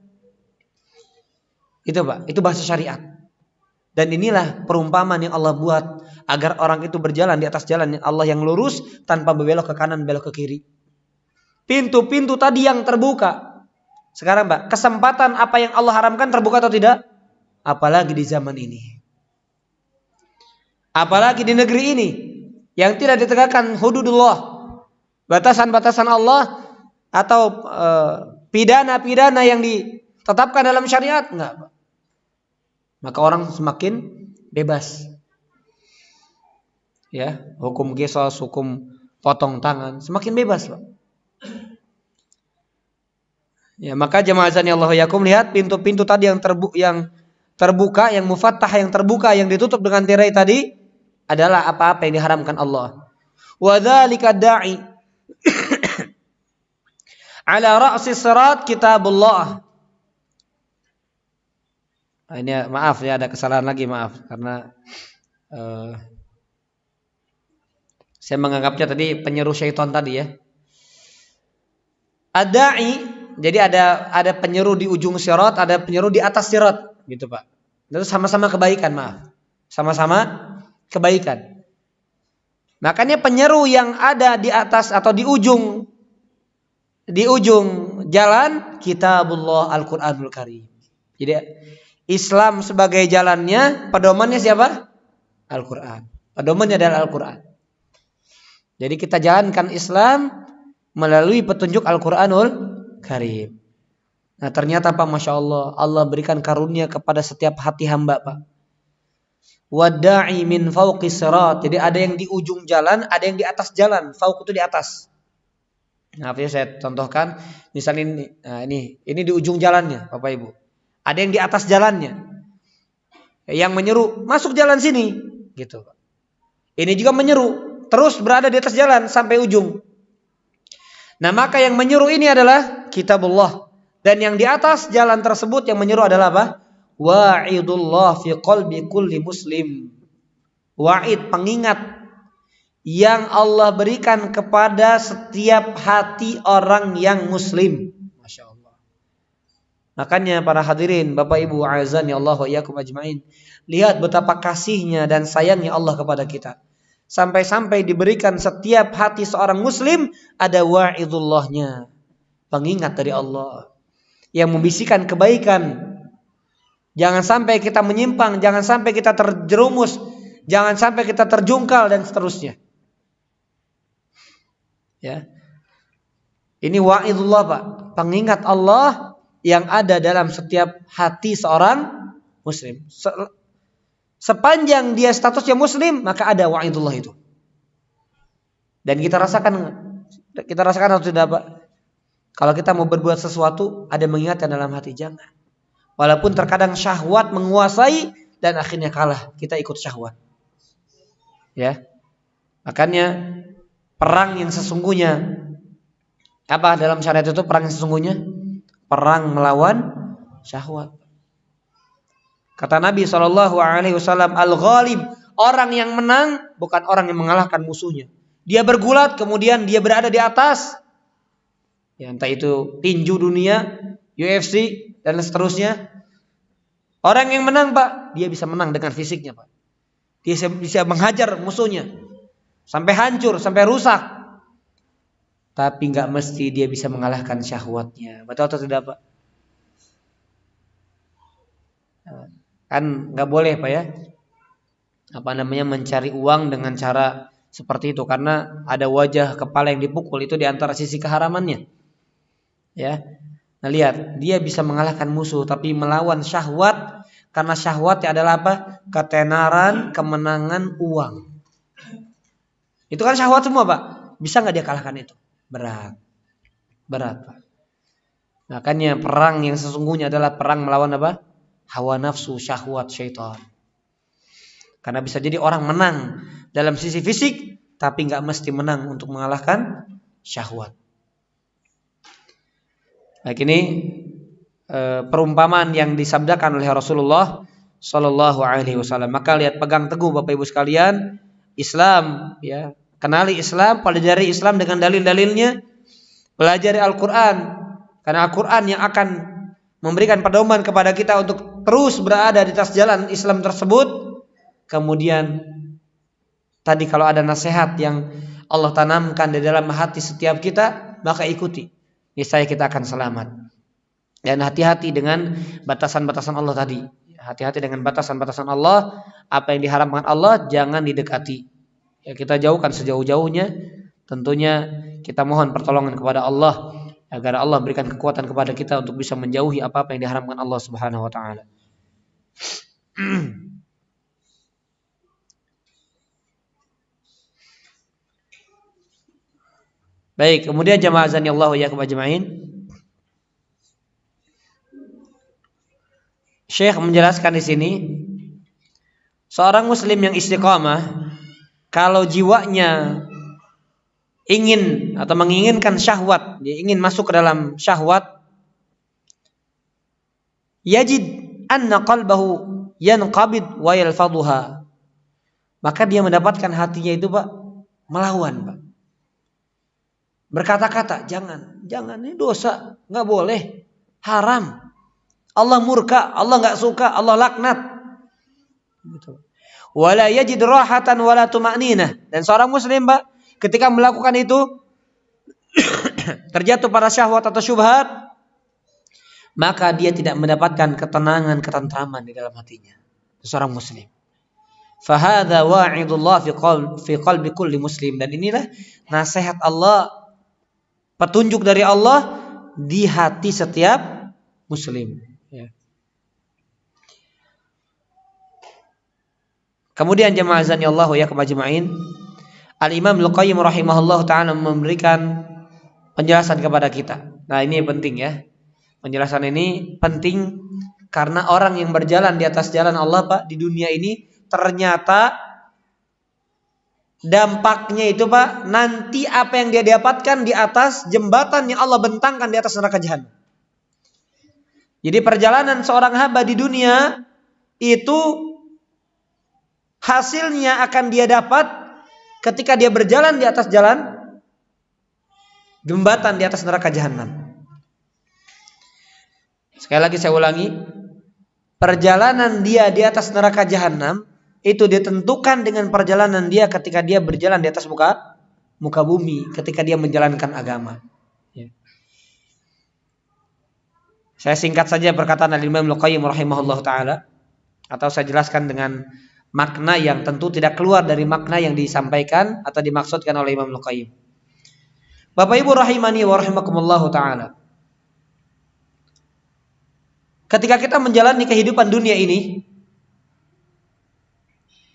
[SPEAKER 1] Itu Pak, itu bahasa syariat. Dan inilah perumpamaan yang Allah buat agar orang itu berjalan di atas jalan yang Allah yang lurus tanpa berbelok ke kanan, belok ke kiri. Pintu-pintu tadi yang terbuka. Sekarang Pak, kesempatan apa yang Allah haramkan terbuka atau tidak? Apalagi di zaman ini. Apalagi di negeri ini yang tidak ditegakkan hududullah, batasan-batasan Allah atau pidana-pidana yang ditetapkan dalam syariat, enggak. Maka orang semakin bebas. Ya, hukum qisas, hukum potong tangan semakin bebas, Pak. Ya, maka jemaah azan Allah yakum, lihat pintu-pintu tadi yang terbuka, yang mufattah, yang terbuka, yang ditutup dengan tirai tadi adalah apa-apa yang diharamkan Allah. Wa dzalika da'i ala ra'si sirat kitabullah. Ini maaf ya, ada kesalahan lagi, maaf karena saya menganggapnya tadi penyeru syaitan tadi ya. Ad-da'i, jadi ada penyeru di ujung sirat, ada penyeru di atas sirat, gitu Pak. Itu sama-sama kebaikan, maaf. Sama-sama kebaikan. Makanya penyeru yang ada di atas atau di ujung jalan kitabullah Al-Qur'anul Karim. Jadi Islam sebagai jalannya, pedomannya siapa? Al-Qur'an. Pedomannya adalah Al-Qur'an. Jadi kita jalankan Islam melalui petunjuk Al-Qur'anul Karim. Nah ternyata Pak, Masya Allah, Allah berikan karunia kepada setiap hati hamba Pak. Wada'i min fauqi sirat. Jadi ada yang di ujung jalan, ada yang di atas jalan. Fauq itu di atas. Nah, saya contohkan, misalnya ini di ujung jalannya, Bapak Ibu. Ada yang di atas jalannya, yang menyeru masuk jalan sini, gitu. Ini juga menyeru, terus berada di atas jalan sampai ujung. Nah, maka yang menyeru ini adalah kitabullah, Dan yang di atas jalan tersebut yang menyeru adalah apa? Wa'idullah fi qalbi kulli muslim. Wa'id, pengingat yang Allah berikan kepada setiap hati orang yang muslim. Masya Allah. Makanya para hadirin, Bapak Ibu azan ya Allah wa iyyakum ajmain, lihat betapa kasihnya dan sayangnya Allah kepada kita. Sampai-sampai diberikan setiap hati seorang muslim ada wa'idullahnya, pengingat dari Allah yang membisikkan kebaikan. Jangan sampai kita menyimpang, jangan sampai kita terjerumus, jangan sampai kita terjungkal dan seterusnya. Ya. Ini wa'idullah, Pak, pengingat Allah yang ada dalam setiap hati seorang muslim. Sepanjang dia statusnya muslim, maka ada wa'idullah itu. Dan kita rasakan atau tidak, Pak? Kalau kita mau berbuat sesuatu, ada mengingatkan dalam hati, jangan. Walaupun terkadang syahwat menguasai dan akhirnya kalah, kita ikut syahwat. Ya. Makanya perang yang sesungguhnya, apa dalam syariat itu perang yang sesungguhnya? Perang melawan syahwat. Kata Nabi SAW, al-ghalib, orang yang menang bukan orang yang mengalahkan musuhnya. Dia bergulat, kemudian dia berada di atas. Ya, entah itu tinju dunia, UFC, dan seterusnya. Orang yang menang, Pak, dia bisa menang dengan fisiknya, Pak. Dia bisa menghajar musuhnya sampai hancur, sampai rusak. Tapi nggak mesti dia bisa mengalahkan syahwatnya. Betul atau tidak, Pak? Kan nggak boleh, Pak, ya. Mencari uang dengan cara seperti itu, karena ada wajah kepala yang dipukul, itu di antara sisi keharamannya. Ya. Nah, lihat, dia bisa mengalahkan musuh tapi melawan syahwat, karena syahwatnya adalah apa? Ketenaran, kemenangan, uang. Itu kan syahwat semua, Pak. Bisa nggak dia kalahkan itu? Berat, Pak. Makanya perang yang sesungguhnya adalah perang melawan apa? Hawa nafsu, syahwat, syaitan. Karena bisa jadi orang menang dalam sisi fisik, tapi nggak mesti menang untuk mengalahkan syahwat. Nah, ini perumpamaan yang disabdakan oleh Rasulullah Sallallahu Alaihi Wasallam. Maka lihat, pegang teguh Bapak Ibu sekalian, Islam, ya. Kenali Islam, pelajari Islam dengan dalil-dalilnya, pelajari Al-Quran, karena Al-Quran yang akan memberikan pedoman kepada kita untuk terus berada di atas jalan Islam tersebut. Kemudian tadi kalau ada nasihat yang Allah tanamkan di dalam hati setiap kita, maka ikuti, niscaya kita akan selamat. Dan hati-hati dengan batasan-batasan Allah tadi. Hati-hati dengan batasan-batasan Allah. Apa yang diharamkan Allah jangan didekati. Ya, kita jauhkan sejauh-jauhnya. Tentunya kita mohon pertolongan kepada Allah agar Allah berikan kekuatan kepada kita untuk bisa menjauhi apa-apa yang diharamkan Allah Subhanahu wa taala. Baik, kemudian jamaah azanillahu wa iyyakum ajmain. Syekh menjelaskan di sini, seorang muslim yang istiqamah, kalau jiwanya ingin atau menginginkan syahwat, dia ingin masuk ke dalam syahwat, yajid anna qalbahu yanqabid wa yalfaduha, maka dia mendapatkan hatinya itu, Pak, melawan, Pak. Berkata-kata, jangan, ini dosa, nggak boleh, haram, Allah murka, Allah nggak suka, Allah laknat. Gitu. Wala yajid rahatan wala tuma'ninah. Dan seorang muslim, Pak, ketika melakukan itu terjatuh pada syahwat atau syubhat, maka dia tidak mendapatkan ketenangan, ketentraman di dalam hatinya. Seorang muslim. Fahadha wa'idullah fi qalbi kulli muslim. Dan inilah nasihat Allah, petunjuk dari Allah di hati setiap muslim. Ya. Kemudian jemaah azanillahu wa iyyakum ajmain, Al-Imam Al-Qayyim rahimahullah ta'ala memberikan penjelasan kepada kita. Nah, ini penting, ya. Penjelasan ini penting karena orang yang berjalan di atas jalan Allah, Pak, di dunia ini, ternyata dampaknya itu, Pak, nanti apa yang dia dapatkan di atas jembatan yang Allah bentangkan di atas neraka jahanam. Jadi perjalanan seorang hamba di dunia itu hasilnya akan dia dapat ketika dia berjalan di atas jalan jembatan di atas neraka jahanam. Sekali lagi saya ulangi, perjalanan dia di atas neraka jahanam itu ditentukan dengan perjalanan dia ketika dia berjalan di atas muka bumi, ketika dia menjalankan agama. Ya. Saya singkat saja perkataan Al-Imam Al-Qayyim rahimahullah ta'ala, atau saya jelaskan dengan makna yang tentu tidak keluar dari makna yang disampaikan atau dimaksudkan oleh Imam Al-Qayyim. Bapak Ibu rahimani wa rahimakumullah ta'ala, ketika kita menjalani kehidupan dunia ini,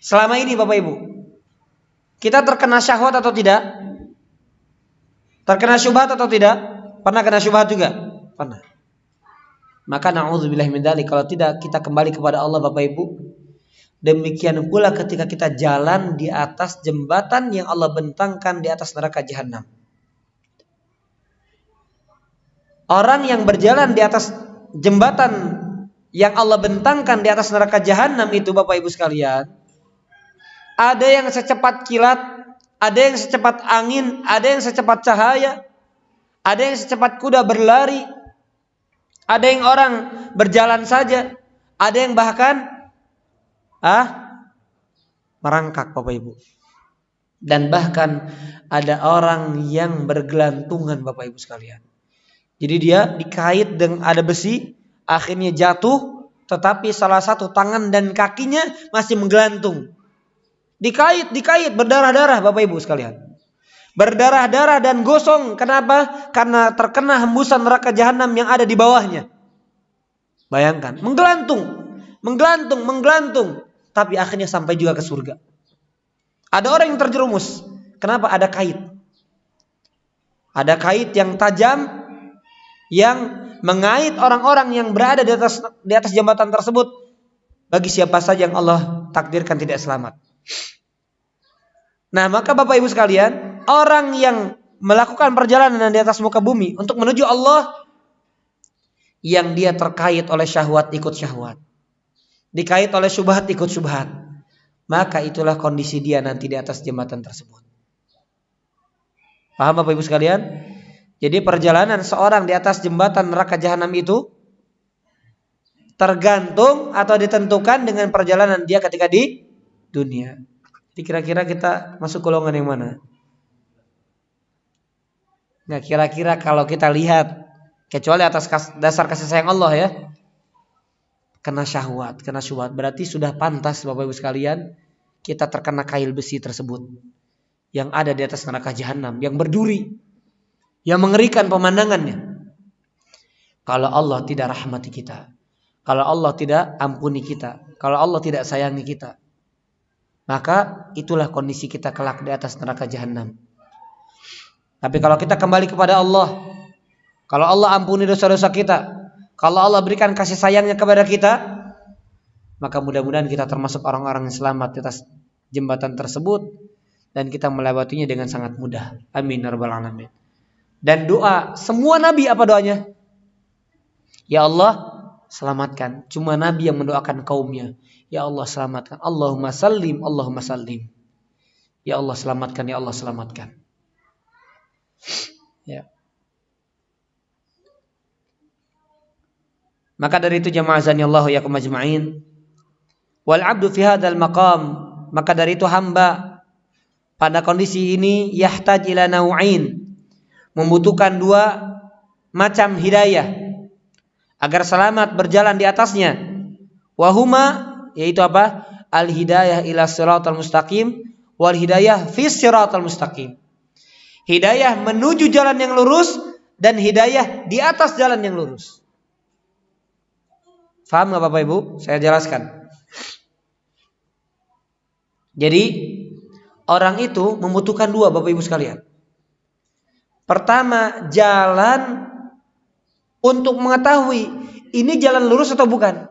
[SPEAKER 1] selama ini Bapak Ibu, kita terkena syahwat atau tidak? Terkena syubhat atau tidak? Pernah kena syubhat juga? Pernah. Maka na'udzubillahi min dzalik, kalau tidak kita kembali kepada Allah Bapak Ibu. Demikian pula ketika kita jalan di atas jembatan yang Allah bentangkan di atas neraka jahanam. Orang yang berjalan di atas jembatan yang Allah bentangkan di atas neraka jahanam itu Bapak Ibu sekalian, ada yang secepat kilat, ada yang secepat angin, ada yang secepat cahaya, ada yang secepat kuda berlari, ada yang orang berjalan saja, ada yang bahkan merangkak Bapak Ibu. Dan bahkan ada orang yang bergelantungan Bapak Ibu sekalian. Jadi dia dikait dengan ada besi, akhirnya jatuh, tetapi salah satu tangan dan kakinya masih menggelantung. Dikait, berdarah-darah Bapak Ibu sekalian. Berdarah-darah dan gosong. Kenapa? Karena terkena hembusan neraka jahanam yang ada di bawahnya. Bayangkan, menggelantung. Tapi akhirnya sampai juga ke surga. Ada orang yang terjerumus. Kenapa? Ada kait. Ada kait yang tajam yang mengait orang-orang yang berada di atas jembatan tersebut. Bagi siapa saja yang Allah takdirkan tidak selamat. Nah, maka Bapak Ibu sekalian, orang yang melakukan perjalanan di atas muka bumi untuk menuju Allah, yang dia terkait oleh syahwat ikut syahwat, dikait oleh syubhat ikut syubhat, maka itulah kondisi dia nanti di atas jembatan tersebut. Paham Bapak Ibu sekalian? Jadi perjalanan seorang di atas jembatan neraka jahanam itu tergantung atau ditentukan dengan perjalanan dia ketika di dunia. Jadi kira-kira kita masuk golongan yang mana? Nah, kira-kira kalau kita lihat, kecuali atas dasar kasih sayang Allah ya, kena syahwat, kena syubhat, berarti sudah pantas Bapak Ibu sekalian kita terkena kail besi tersebut yang ada di atas neraka jahanam, yang berduri, yang mengerikan pemandangannya. Kalau Allah tidak rahmati kita, kalau Allah tidak ampuni kita, kalau Allah tidak sayangi kita, maka itulah kondisi kita kelak di atas neraka jahanam. Tapi kalau kita kembali kepada Allah, kalau Allah ampuni dosa-dosa kita, kalau Allah berikan kasih sayangnya kepada kita, maka mudah-mudahan kita termasuk orang-orang yang selamat di atas jembatan tersebut dan kita melewatinya dengan sangat mudah. Amin ya rabbal alamin. Dan doa semua nabi apa doanya? Ya Allah, selamatkan. Cuma nabi yang mendoakan kaumnya, ya Allah selamatkan. Allahumma sallim, Allahumma sallim. Ya Allah selamatkan, ya Allah selamatkan. Ya. Maka dari itu jamaah azanillahu yakum ajma'in, wal 'abdu fi hadzal maqam, maka dari itu hamba pada kondisi ini yahtaj ila nau'ain, membutuhkan dua macam hidayah agar selamat berjalan di atasnya. Wahuma, yaitu apa? Al hidayah ila siratal mustaqim wal hidayah fi siratal mustaqim. Hidayah menuju jalan yang lurus dan hidayah di atas jalan yang lurus. Faham nggak Bapak Ibu? Saya jelaskan. Jadi orang itu membutuhkan dua Bapak Ibu sekalian. Pertama, jalan untuk mengetahui ini jalan lurus atau bukan.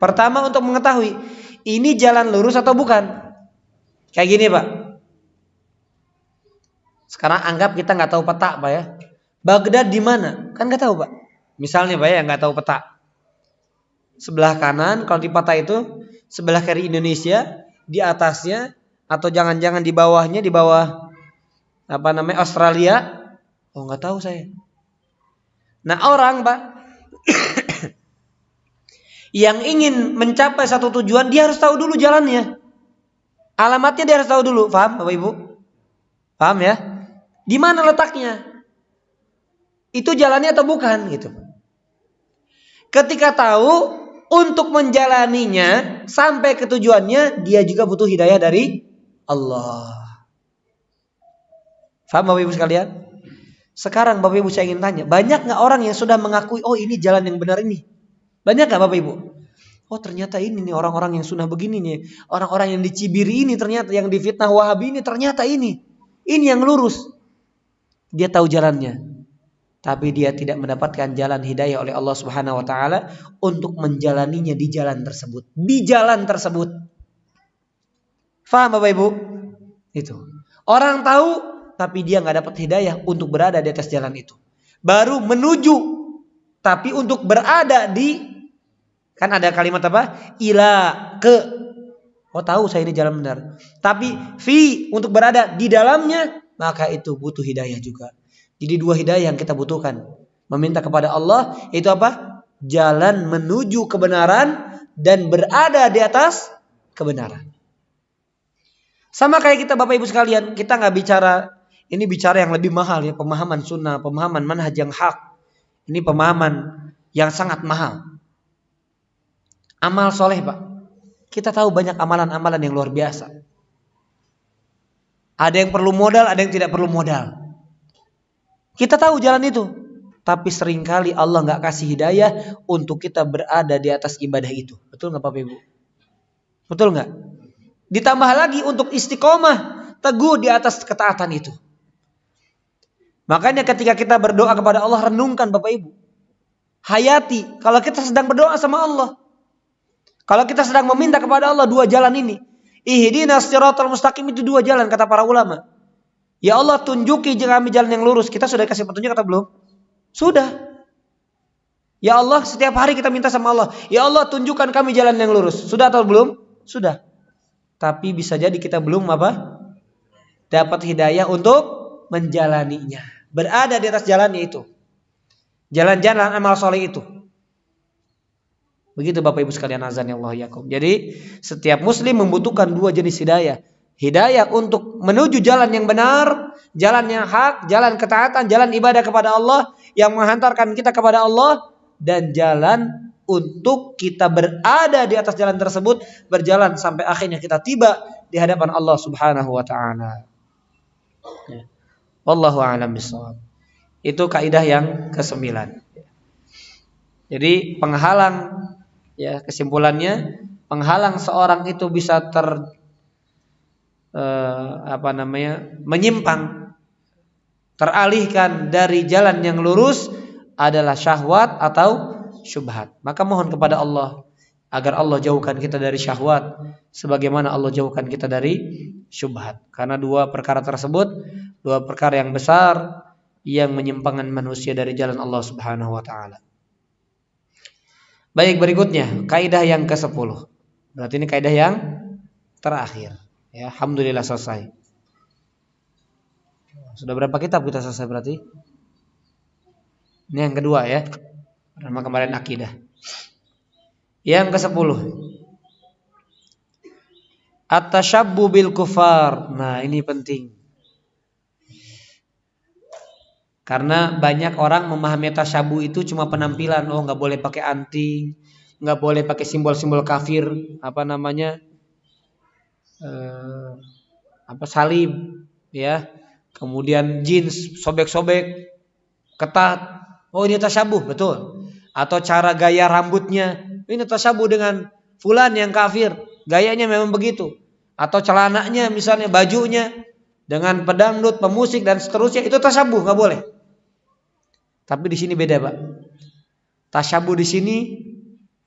[SPEAKER 1] Pertama untuk mengetahui ini jalan lurus atau bukan. Kayak gini Pak. Sekarang anggap kita nggak tahu peta Pak ya. Baghdad di mana? Kan nggak tahu Pak. Misalnya Pak ya, nggak tahu peta. Sebelah kanan kalau di peta itu sebelah kiri Indonesia, di atasnya atau jangan-jangan di bawahnya, di bawah Australia. Oh nggak tahu saya. Nah orang Pak yang ingin mencapai satu tujuan, dia harus tahu dulu jalannya. Alamatnya dia harus tahu dulu. Paham Bapak Ibu? Paham ya? Di mana letaknya? Itu jalannya atau bukan gitu. Ketika tahu, untuk menjalaninya sampai ke tujuannya, dia juga butuh hidayah dari Allah. Paham Bapak Ibu sekalian? Sekarang Bapak Ibu saya ingin tanya, banyak gak orang yang sudah mengakui, oh ini jalan yang benar ini? Banyak gak Bapak Ibu? Oh ternyata ini nih orang-orang yang sunnah begini nih. Orang-orang yang dicibiri ini ternyata, yang difitnah Wahabi ini ternyata ini. Ini yang lurus. Dia tahu jalannya. Tapi dia tidak mendapatkan jalan hidayah oleh Allah Subhanahu wa taala untuk menjalaninya di jalan tersebut. Di jalan tersebut. Faham Bapak Ibu? Itu. Orang tahu tapi dia nggak dapat hidayah untuk berada di atas jalan itu. Baru menuju, tapi untuk berada di, kan ada kalimat apa? Ila, ke. Oh tahu saya ini jalan benar. Tapi fi, untuk berada di dalamnya, maka itu butuh hidayah juga. Jadi dua hidayah yang kita butuhkan. Meminta kepada Allah itu apa? Jalan menuju kebenaran dan berada di atas kebenaran. Sama kayak kita Bapak Ibu sekalian, kita nggak bicara, ini bicara yang lebih mahal ya, pemahaman sunnah, pemahaman manhaj yang hak. Ini pemahaman yang sangat mahal. Amal soleh Pak. Kita tahu banyak amalan-amalan yang luar biasa. Ada yang perlu modal, ada yang tidak perlu modal. Kita tahu jalan itu. Tapi seringkali Allah gak kasih hidayah untuk kita berada di atas ibadah itu. Betul gak Bapak Ibu? Betul gak? Ditambah lagi untuk istiqomah, teguh di atas ketaatan itu. Makanya ketika kita berdoa kepada Allah, renungkan Bapak Ibu. Hayati, kalau kita sedang berdoa sama Allah. Kalau kita sedang meminta kepada Allah dua jalan ini. Ihdinas siratal mustaqim, itu dua jalan kata para ulama. Ya Allah tunjuki kami jalan yang lurus. Kita sudah kasih petunjuk atau belum? Sudah. Ya Allah setiap hari kita minta sama Allah. Ya Allah tunjukkan kami jalan yang lurus. Sudah atau belum? Sudah. Tapi bisa jadi kita belum apa? Dapat hidayah untuk menjalaninya. Berada di atas jalannya itu. Jalan-jalan amal soleh itu. Begitu Bapak Ibu sekalian, azan ya Allah yakum. Jadi setiap muslim membutuhkan dua jenis hidayah. Hidayah untuk menuju jalan yang benar, jalan yang hak, jalan ketaatan, jalan ibadah kepada Allah yang menghantarkan kita kepada Allah, dan jalan untuk kita berada di atas jalan tersebut, berjalan sampai akhirnya kita tiba di hadapan Allah Subhanahu wa taala. Wallahu a'lam bishawab. Itu kaidah yang ke-9. Jadi penghalang, ya kesimpulannya, penghalang seorang itu bisa menyimpang, teralihkan dari jalan yang lurus adalah syahwat atau syubhat. Maka mohon kepada Allah agar Allah jauhkan kita dari syahwat sebagaimana Allah jauhkan kita dari syubhat. Karena dua perkara tersebut, dua perkara yang besar yang menyimpangkan manusia dari jalan Allah Subhanahu wa taala. Baik, berikutnya kaidah yang ke-10. Berarti ini kaidah yang terakhir. Ya, alhamdulillah selesai. Sudah berapa kitab kita selesai berarti? Ini yang kedua ya. Pertama kemarin akidah. Yang ke-10. At-tashabbu bil kufar. Nah, ini penting. Karena banyak orang memahami tasyabuh itu cuma penampilan. Oh, nggak boleh pakai anting, nggak boleh pakai simbol-simbol kafir, salib, ya. Kemudian jeans sobek-sobek, ketat. Oh, ini tasyabuh, betul. Atau cara gaya rambutnya, ini tasyabuh dengan fulan yang kafir. Gayanya memang begitu. Atau celananya, misalnya bajunya dengan pedangdut, pemusik dan seterusnya, itu tasyabuh, nggak boleh. Tapi di sini beda, Pak. Tasyabuh di sini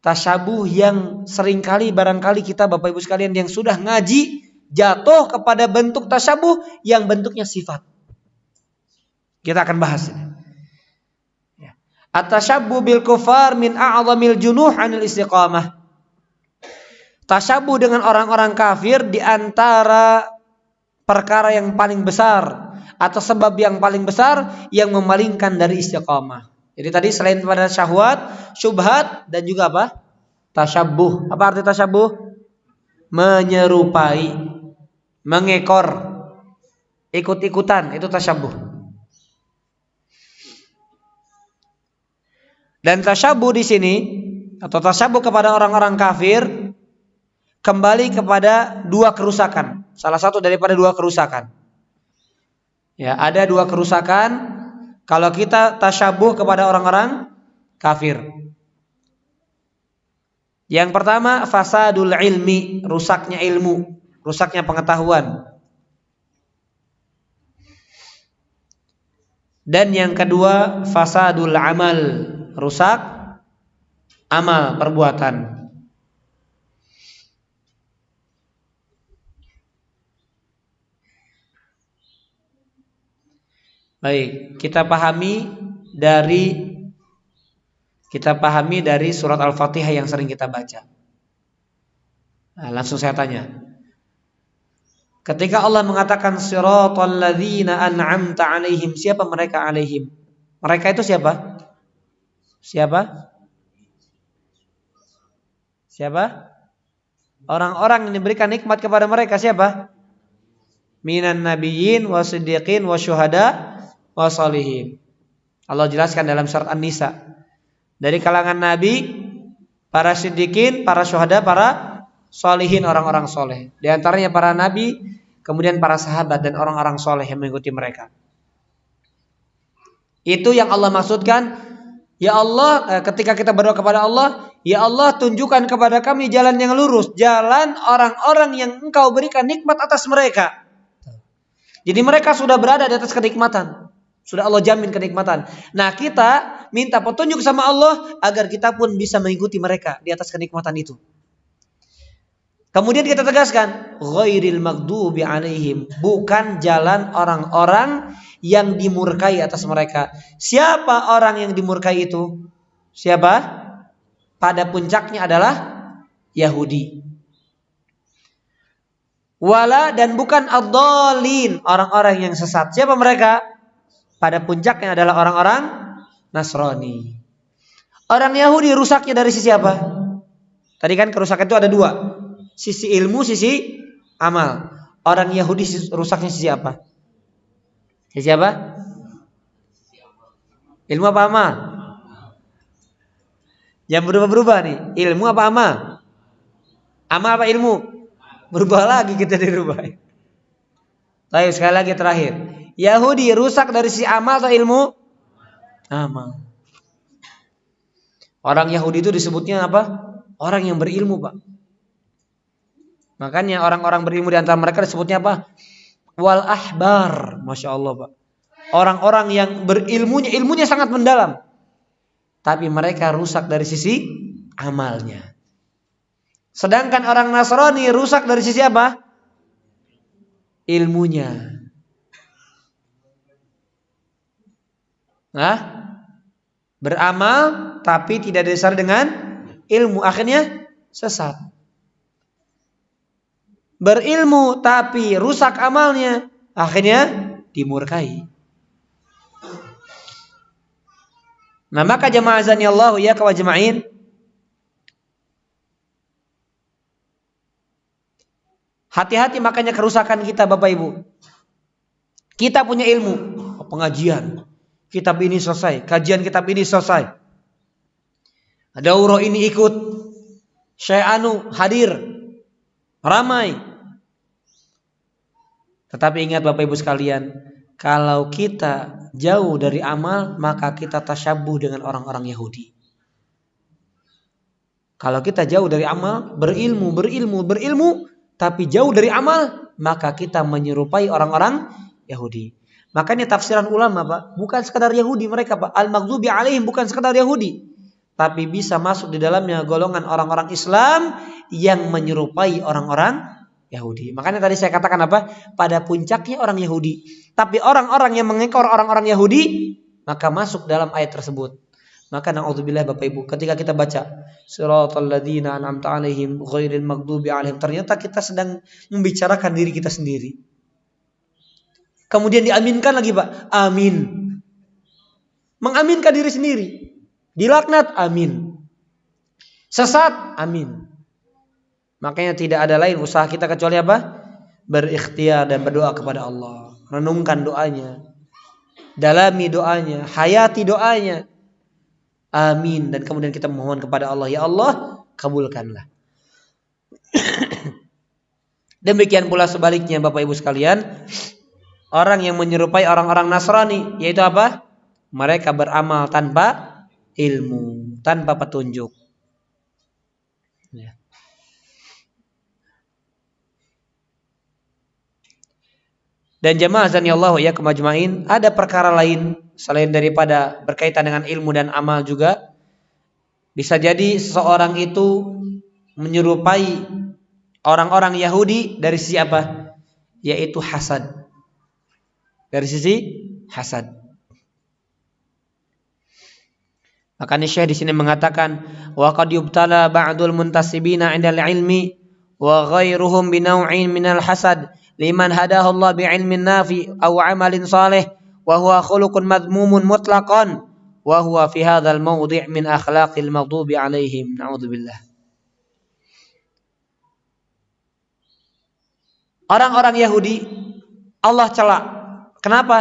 [SPEAKER 1] tasyabuh yang seringkali barangkali kita Bapak Ibu sekalian yang sudah ngaji jatuh kepada bentuk tasyabuh yang bentuknya sifat. Kita akan bahas ini. At-tashabbuh bil kufar min a'zamil junuh 'anil istiqamah. Tasyabuh dengan orang-orang kafir di antara perkara yang paling besar atau sebab yang paling besar yang memalingkan dari istiqamah. Jadi tadi selain pada syahwat, syubhat dan juga apa? Tasyabuh. Apa arti tasyabuh? Menyerupai, mengekor, ikut-ikutan, itu tasyabuh. Dan tasyabuh di sini atau tasyabuh kepada orang-orang kafir kembali kepada dua kerusakan. Salah satu daripada dua kerusakan. Ya, ada dua kerusakan kalau kita tasyabuh kepada orang-orang kafir. Yang pertama, fasadul ilmi, rusaknya ilmu, rusaknya pengetahuan. Dan yang kedua, fasadul amal, rusak amal, perbuatan. Baik, kita pahami dari surat Al-Fatihah yang sering kita baca. Nah, langsung saya tanya. Ketika Allah mengatakan siratal ladzina an'amta 'alaihim, siapa mereka 'alaihim? Mereka itu siapa? Siapa? Orang-orang yang diberikan nikmat kepada mereka siapa? Minan nabiyyin wasiddiqin wasyuhada wasolihin. Allah jelaskan dalam surat An-Nisa. Dari kalangan nabi, para siddiqin, para syuhada, para solihin, orang-orang soleh. Di antaranya para nabi, kemudian para sahabat dan orang-orang soleh yang mengikuti mereka. Itu yang Allah maksudkan. Ya Allah, ketika kita berdoa kepada Allah, ya Allah tunjukkan kepada kami jalan yang lurus, jalan orang-orang yang Engkau berikan nikmat atas mereka. Jadi mereka sudah berada di atas kenikmatan. Sudah Allah jamin kenikmatan. Nah, kita minta petunjuk sama Allah agar kita pun bisa mengikuti mereka di atas kenikmatan itu. Kemudian kita tegaskan, ghairil maghdubi alaihim, bukan jalan orang-orang yang dimurkai atas mereka. Siapa orang yang dimurkai itu? Siapa? Pada puncaknya adalah Yahudi. Wala dan bukan ad-dallin, orang-orang yang sesat. Siapa mereka? Pada puncaknya adalah orang-orang Nasrani. Orang Yahudi rusaknya dari sisi apa? Tadi kan kerusakan itu ada dua. Sisi ilmu, sisi amal. Orang Yahudi rusaknya sisi apa? Sisi apa? Ilmu apa amal? Yang berubah-berubah nih. Ilmu apa amal? Amal apa ilmu? Berubah lagi kita dirubah. Baik, sekali lagi terakhir. Yahudi rusak dari sisi amal atau ilmu? Amal. Orang Yahudi itu disebutnya apa? Orang yang berilmu, Pak. Makanya orang-orang berilmu di antara mereka disebutnya apa? Wal ahbar. Masya Allah, Pak. Orang-orang yang ilmunya sangat mendalam. Tapi mereka rusak dari sisi amalnya. Sedangkan orang Nasrani rusak dari sisi apa? Ilmunya. Nah, beramal tapi tidak dasar dengan ilmu, akhirnya sesat. Berilmu tapi rusak amalnya, akhirnya dimurkai. Nah, maka jamaah azani Allah ya kawa jama'in, hati-hati makanya kerusakan kita Bapak Ibu. Kita punya ilmu, pengajian, kitab ini selesai, kajian kitab ini selesai. Daurah ini ikut, Syekh Anu hadir, ramai. Tetapi ingat Bapak Ibu sekalian, kalau kita jauh dari amal, maka kita tasyabuh dengan orang-orang Yahudi. Kalau kita jauh dari amal, berilmu, tapi jauh dari amal, maka kita menyerupai orang-orang Yahudi. Makanya tafsiran ulama, Pak, bukan sekadar Yahudi mereka, Pak. Al-maghdubi alaihim bukan sekadar Yahudi, tapi bisa masuk di dalamnya golongan orang-orang Islam yang menyerupai orang-orang Yahudi. Makanya tadi saya katakan apa? Pada puncaknya orang Yahudi. Tapi orang-orang yang mengekor orang-orang Yahudi, maka masuk dalam ayat tersebut. Maka na'udzubillah Bapak Ibu, ketika kita baca siratal ladzina an'amta 'alaihim ghairil maghdubi 'alaihim, ternyata kita sedang membicarakan diri kita sendiri. Kemudian diaminkan lagi, Pak. Amin. Mengaminkan diri sendiri. Dilaknat, amin. Sesat, amin. Makanya tidak ada lain usaha kita kecuali apa? Berikhtiar dan berdoa kepada Allah. Renungkan doanya. Dalami doanya, hayati doanya. Amin. Dan kemudian kita mohon kepada Allah, ya Allah, kabulkanlah. Demikian pula sebaliknya Bapak Ibu sekalian, orang yang menyerupai orang-orang Nasrani, yaitu apa? Mereka beramal tanpa ilmu, tanpa petunjuk. Ya. Dan jemaah azanillahu ya kemajma'in, ada perkara lain selain daripada berkaitan dengan ilmu dan amal juga. Bisa jadi seseorang itu menyerupai orang-orang Yahudi dari sisi apa? Yaitu hasad. Dari sisi hasad. Makanya Syekh di sini mengatakan wa qad yubtala ba'dul muntasibina 'indal ilmi wa ghairuhum bi naw'in minal hasad liman hadahu Allah bi ilmin nafi aw 'amalin salih wa huwa khuluqun madmumun mutlaqan wa huwa fi hadzal mawdi' min akhlaqil maghdubi 'alaihim. Na'udzubillah. Orang-orang Yahudi Allah cela. Kenapa?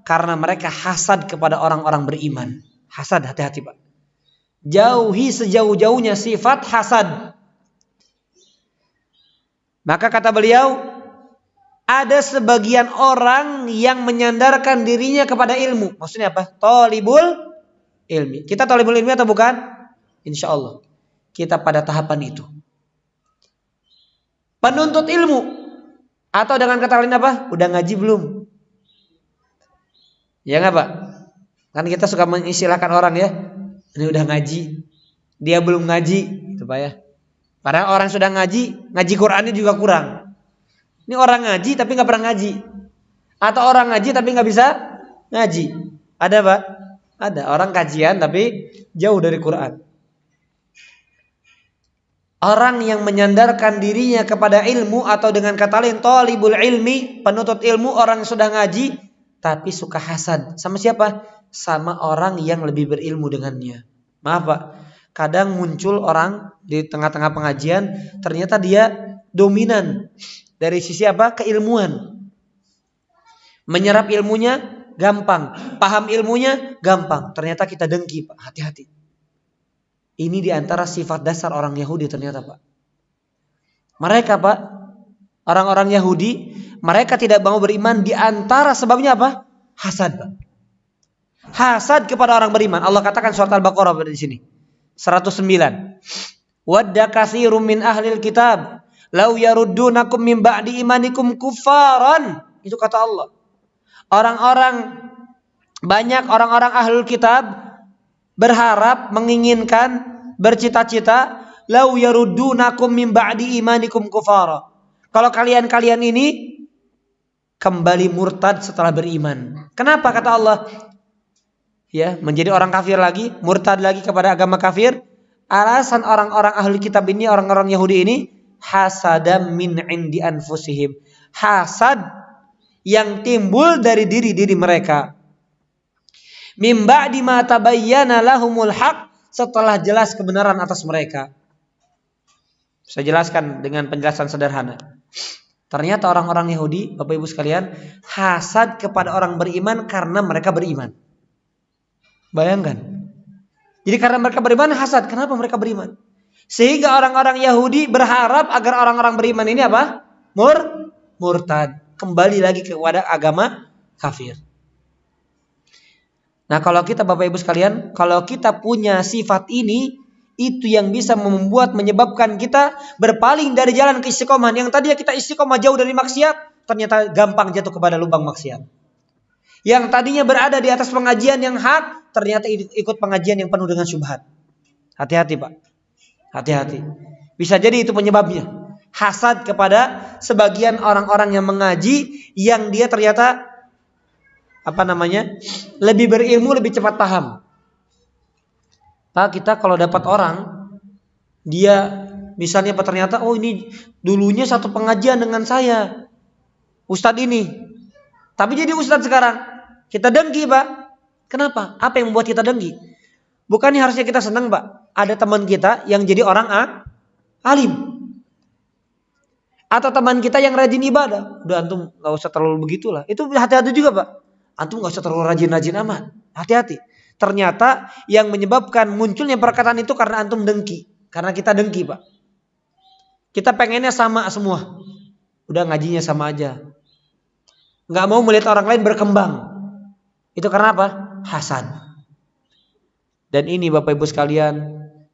[SPEAKER 1] Karena mereka hasad kepada orang-orang beriman. Hasad, hati-hati Pak. Jauhi sejauh-jauhnya sifat hasad. Maka kata beliau, ada sebagian orang yang menyandarkan dirinya kepada ilmu. Maksudnya apa? Thalibul ilmi. Kita thalibul ilmi atau bukan? Insya Allah kita pada tahapan itu. Penuntut ilmu. Atau dengan kata lain apa? Udah ngaji belum? Ya nggak Pak? Kan kita suka mengistilahkan orang ya, ini udah ngaji, dia belum ngaji, gitu Pak ya. Padahal orang sudah ngaji, ngaji Qurannya juga kurang. Ini orang ngaji tapi nggak pernah ngaji, atau orang ngaji tapi nggak bisa ngaji. Ada Pak? Ada orang kajian tapi jauh dari Quran. Orang yang menyandarkan dirinya kepada ilmu atau dengan kata lain thalibul ilmi, penuntut ilmu, orang yang sudah ngaji tapi suka hasad. Sama siapa? Sama orang yang lebih berilmu dengannya. Maaf Pak, kadang muncul orang di tengah-tengah pengajian, ternyata dia dominan dari sisi apa? Keilmuan. Menyerap ilmunya gampang, paham ilmunya gampang. Ternyata kita dengki Pak, hati-hati. Ini diantara sifat dasar orang Yahudi ternyata Pak. Mereka Pak, orang-orang Yahudi, mereka tidak mau beriman diantara sebabnya apa? Hasad Pak. Hasad kepada orang beriman. Allah katakan surat Al-Baqarah di sini 109. Wadda katsirum min ahlil kitab law yaruddunakum min ba'di imanikum kufaran. Itu kata Allah. Banyak orang-orang ahlul kitab berharap, menginginkan, bercita-cita law yaruddunakum min ba'di imanikum kufara. Kalau kalian ini kembali murtad setelah beriman. Kenapa kata Allah? Ya, menjadi orang kafir lagi, murtad lagi kepada agama kafir. Alasan orang-orang ahli kitab ini, orang-orang Yahudi ini, hasadam min indi anfusihim. Hasad yang timbul dari diri-diri mereka. Mim ba'di ma tabayyana lahumul haq, setelah jelas kebenaran atas mereka. Saya jelaskan dengan penjelasan sederhana. Ternyata orang-orang Yahudi, Bapak Ibu sekalian, hasad kepada orang beriman karena mereka beriman. Bayangkan. Jadi karena mereka beriman hasad. Kenapa mereka beriman? Sehingga orang-orang Yahudi berharap agar orang-orang beriman ini apa? Murtad. Kembali lagi kepada agama kafir. Nah kalau kita Bapak Ibu sekalian, kalau kita punya sifat ini, itu yang bisa menyebabkan kita berpaling dari jalan keistiqomahan. Yang tadinya kita istiqomah jauh dari maksiat, ternyata gampang jatuh kepada lubang maksiat. Yang tadinya berada di atas pengajian yang hak, ternyata ikut pengajian yang penuh dengan syubhat. Hati-hati Pak. Hati-hati. Bisa jadi itu penyebabnya. Hasad kepada sebagian orang-orang yang mengaji, yang dia ternyata lebih berilmu, lebih cepat paham. Pak, kita kalau dapat orang, dia misalnya Pak, ternyata oh ini dulunya satu pengajian dengan saya, Ustadz ini, tapi jadi Ustadz sekarang, kita dengki Pak. Kenapa? Apa yang membuat kita dengki? Bukannya harusnya kita senang Pak, ada teman kita yang jadi orang alim, atau teman kita yang rajin ibadah. Udah antum gak usah terlalu begitulah. Itu hati-hati juga Pak. Antum gak usah terlalu rajin-rajin amat. Hati-hati. Ternyata yang menyebabkan munculnya perkataan itu karena antum dengki. Karena kita dengki Pak. Kita pengennya sama semua. Udah ngajinya sama aja. Gak mau melihat orang lain berkembang. Itu karena apa? Hasad. Dan ini Bapak Ibu sekalian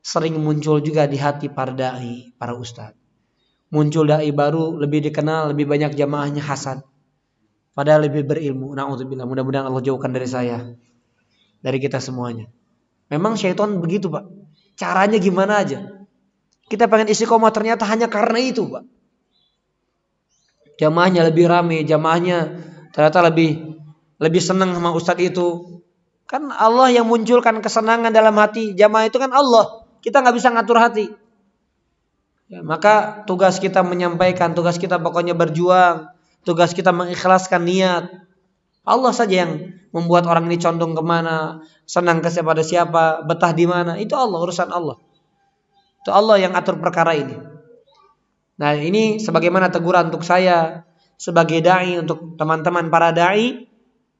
[SPEAKER 1] sering muncul juga di hati para da'i, para ustadz. Muncul da'i baru, lebih dikenal, lebih banyak jamaahnya, hasad. Padahal lebih berilmu. Na'udzubillah. Mudah-mudahan Allah jauhkan dari saya, dari kita semuanya. Memang syaitan begitu Pak. Caranya gimana aja. Kita pengen istiqomah ternyata hanya karena itu Pak. Jamaahnya lebih ramai, jamaahnya ternyata lebih senang sama ustadz itu. Kan Allah yang munculkan kesenangan dalam hati. Jamaah itu kan Allah. Kita gak bisa ngatur hati. Ya, maka tugas kita menyampaikan, tugas kita pokoknya berjuang, tugas kita mengikhlaskan niat. Allah saja yang membuat orang ini condong kemana, senang kepada siapa, betah di mana. Itu Allah, urusan Allah. Itu Allah yang atur perkara ini. Nah ini sebagaimana teguran untuk saya sebagai da'i, untuk teman-teman para da'i.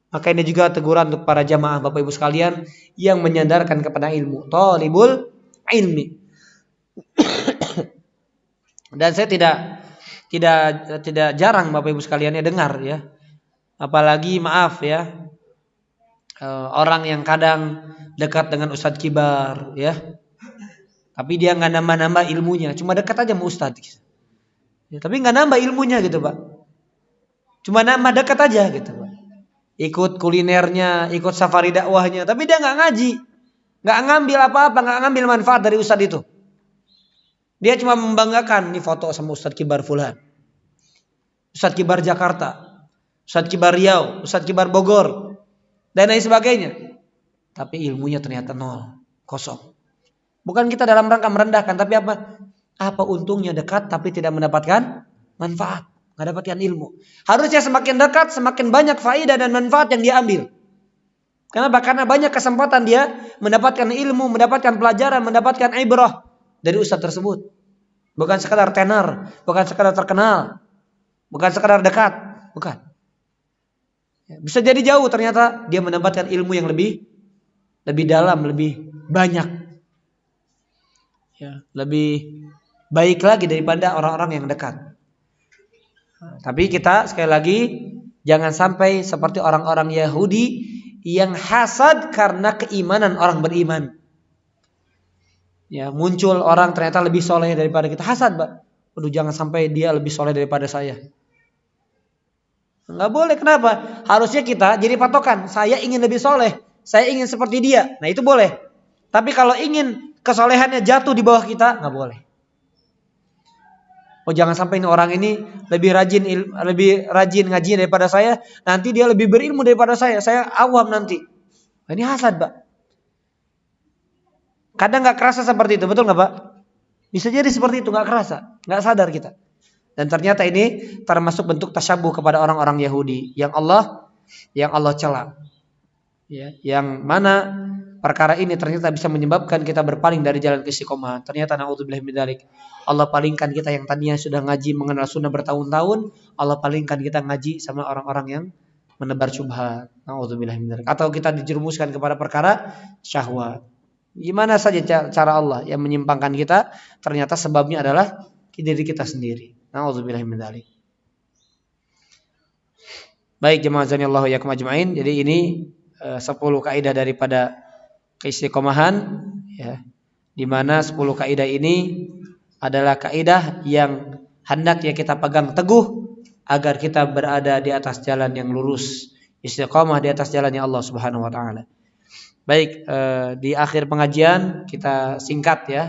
[SPEAKER 1] Maka ini juga teguran untuk para jamaah Bapak Ibu sekalian yang menyandarkan kepada ilmu. Thalibul ilmi. Dan saya tidak jarang Bapak Ibu sekalian dengar ya. Apalagi maaf ya, orang yang kadang dekat dengan Ustadz Kibar ya. Tapi dia nggak nambah-nambah ilmunya, cuma dekat aja sama Ustadz. Ya, tapi nggak nambah ilmunya gitu Pak. Cuma nambah dekat aja gitu Pak. Ikut kulinernya, ikut safari dakwahnya, tapi dia nggak ngaji, nggak ngambil apa-apa, nggak ngambil manfaat dari Ustadz itu. Dia cuma membanggakan nih foto sama Ustadz Kibar Fulan, Ustadz Kibar Jakarta, Ustadz Kibar Riau, Ustadz Kibar Bogor, dan lain sebagainya. Tapi ilmunya ternyata nol, kosong. Bukan kita dalam rangka merendahkan, tapi apa? Apa untungnya dekat tapi tidak mendapatkan manfaat, nggak dapatkan ilmu. Harusnya semakin dekat, semakin banyak faedah dan manfaat yang dia ambil. Kenapa? Karena banyak kesempatan dia mendapatkan ilmu, mendapatkan pelajaran, mendapatkan ibrah dari ustadz tersebut. Bukan sekadar tenar, bukan sekadar terkenal, bukan sekadar dekat, bukan. Bisa jadi jauh ternyata dia mendapatkan ilmu yang lebih dalam, lebih banyak. Ya, lebih baik lagi daripada orang-orang yang dekat. Tapi kita sekali lagi jangan sampai seperti orang-orang Yahudi yang hasad karena keimanan orang beriman. Ya, muncul orang ternyata lebih soleh daripada kita, hasad, Pak. Waduh, jangan sampai dia lebih soleh daripada saya. Nggak boleh, kenapa? Harusnya kita jadi patokan. Saya ingin lebih soleh, saya ingin seperti dia. Nah itu boleh. Tapi kalau ingin kesolehannya jatuh di bawah kita, nggak boleh. Oh jangan sampai ini orang ini lebih rajin ngaji daripada saya, nanti dia lebih berilmu daripada saya awam nanti. Nah, ini hasad, Pak. Kadang nggak kerasa seperti itu, betul nggak Pak? Bisa jadi seperti itu, nggak kerasa, nggak sadar kita. Dan ternyata ini termasuk bentuk tasyabuh kepada orang-orang Yahudi yang Allah cela. Ya, yang mana perkara ini ternyata bisa menyebabkan kita berpaling dari jalan istiqomah. Ternyata naudzubillah min dzalik. Allah palingkan kita yang tadinya sudah ngaji mengenal sunnah bertahun-tahun, Allah palingkan kita ngaji sama orang-orang yang menebar syubhat. Naudzubillah min dzalik. Atau kita dijerumuskan kepada perkara syahwat. Gimana saja cara Allah yang menyimpangkan kita, ternyata sebabnya adalah diri kita sendiri. Na'udzubillahi min dzalik. Baik jemaah azanillahu yakum ajmain. Jadi ini 10 kaidah daripada keistiqomahan ya. Di mana 10 kaidah ini adalah kaidah yang hendaknya kita pegang teguh agar kita berada di atas jalan yang lurus, istiqomah di atas jalannya Allah Subhanahu wa taala. Baik, di akhir pengajian kita singkat ya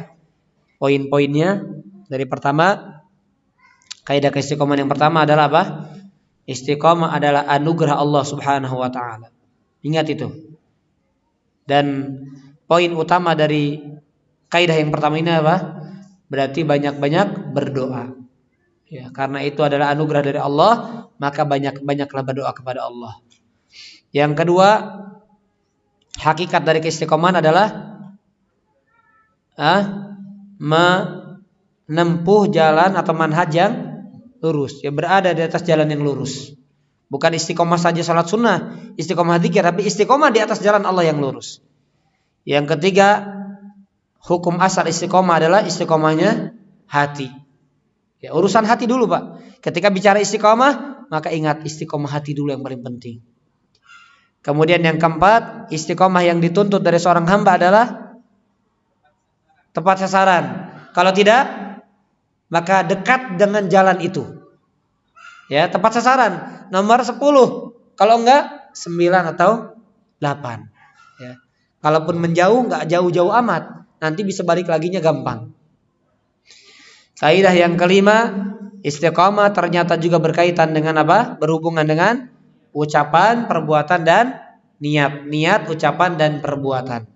[SPEAKER 1] poin-poinnya. Dari pertama, kaidah keistiqomahan yang pertama adalah apa? Istiqomah adalah anugerah Allah Subhanahu wa taala. Ingat itu. Dan poin utama dari kaidah yang pertama ini apa? Berarti banyak-banyak berdoa. Ya, karena itu adalah anugerah dari Allah, maka banyak-banyaklah berdoa kepada Allah. Yang kedua, hakikat dari keistiqomahan adalah menempuh jalan atau manhaj yang lurus, ya, berada di atas jalan yang lurus. Bukan istiqomah saja salat sunnah, istiqomah dzikir, tapi istiqomah di atas jalan Allah yang lurus. Yang ketiga, hukum asal istiqomah adalah istiqomahnya hati. Ya, urusan hati dulu, Pak. Ketika bicara istiqomah, maka ingat istiqomah hati dulu yang paling penting. Kemudian yang keempat, istiqomah yang dituntut dari seorang hamba adalah tepat sasaran. Kalau tidak, maka dekat dengan jalan itu. Ya, tepat sasaran. Nomor 10. Kalau enggak, 9 atau 8. Ya. Kalaupun menjauh, enggak jauh-jauh amat. Nanti bisa balik laginya gampang. Kaidah yang kelima, istiqomah ternyata juga berkaitan dengan apa? Berhubungan dengan ucapan, perbuatan, dan niat. Niat, ucapan, dan perbuatan.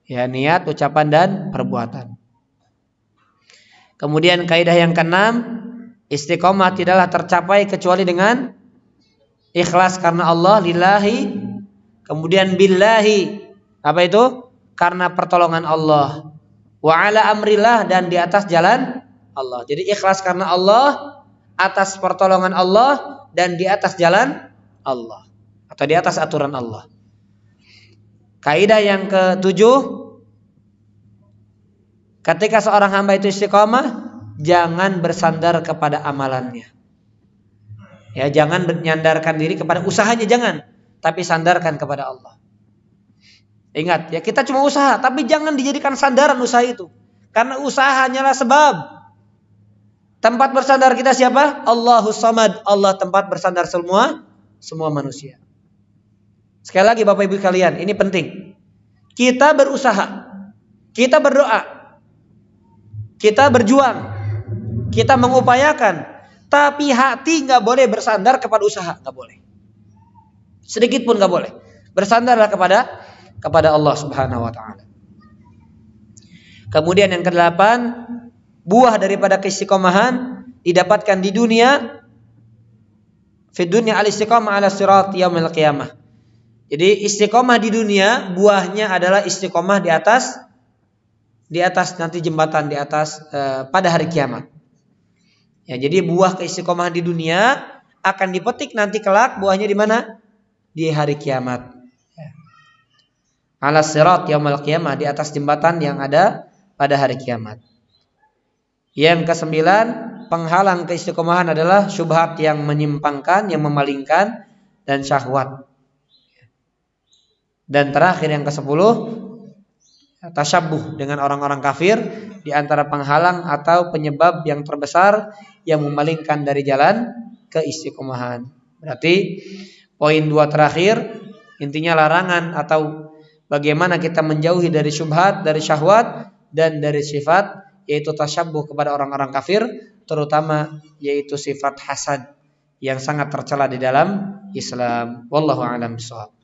[SPEAKER 1] Ya, niat, ucapan, dan perbuatan. Kemudian kaidah yang keenam, istiqomah tidaklah tercapai kecuali dengan ikhlas karena Allah, lillahi, kemudian billahi, apa itu? Karena pertolongan Allah. Wa ala amrillah, dan di atas jalan Allah. Jadi ikhlas karena Allah, atas pertolongan Allah, dan di atas jalan Allah, atau di atas aturan Allah. Kaidah yang ketujuh, ketika seorang hamba itu istiqomah, jangan bersandar kepada amalannya. Ya, jangan menyandarkan diri kepada usahanya, jangan, tapi sandarkan kepada Allah. Ingat ya, kita cuma usaha, tapi jangan dijadikan sandaran usaha itu. Karena usaha hanyalah sebab. Tempat bersandar kita siapa? Allahus Samad. Allah tempat bersandar semua manusia. Sekali lagi Bapak Ibu kalian, ini penting. Kita berusaha, kita berdoa, kita berjuang, kita mengupayakan, tapi hati nggak boleh bersandar kepada usaha, nggak boleh. Sedikit pun nggak boleh. Bersandarlah kepada Allah Subhanahu wa taala. Kemudian yang kedelapan, buah daripada keistiqomahan didapatkan di dunia, fi dunya al-istiqamah ala sirat yaumil qiyamah. Jadi istiqomah di dunia, buahnya adalah istiqomah di atas nanti jembatan di atas pada hari kiamat. Ya, jadi buah keistiqomahan di dunia akan dipetik nanti kelak, buahnya di mana? Di hari kiamat. Ala sirat yaumil qiyamah, di atas jembatan yang ada pada hari kiamat. Yang kesembilan, penghalang keistiqomahan adalah syubhat yang menyimpangkan, yang memalingkan, dan syahwat. Dan terakhir yang ke-10, tasyabbuh dengan orang-orang kafir, di antara penghalang atau penyebab yang terbesar yang memalingkan dari jalan keistiqomahan. Berarti poin 2 terakhir, intinya larangan atau bagaimana kita menjauhi dari syubhat, dari syahwat, dan dari sifat, yaitu tasyabbuh kepada orang-orang kafir, terutama yaitu sifat hasad yang sangat tercela di dalam Islam. Wallahu a'lam bishawab.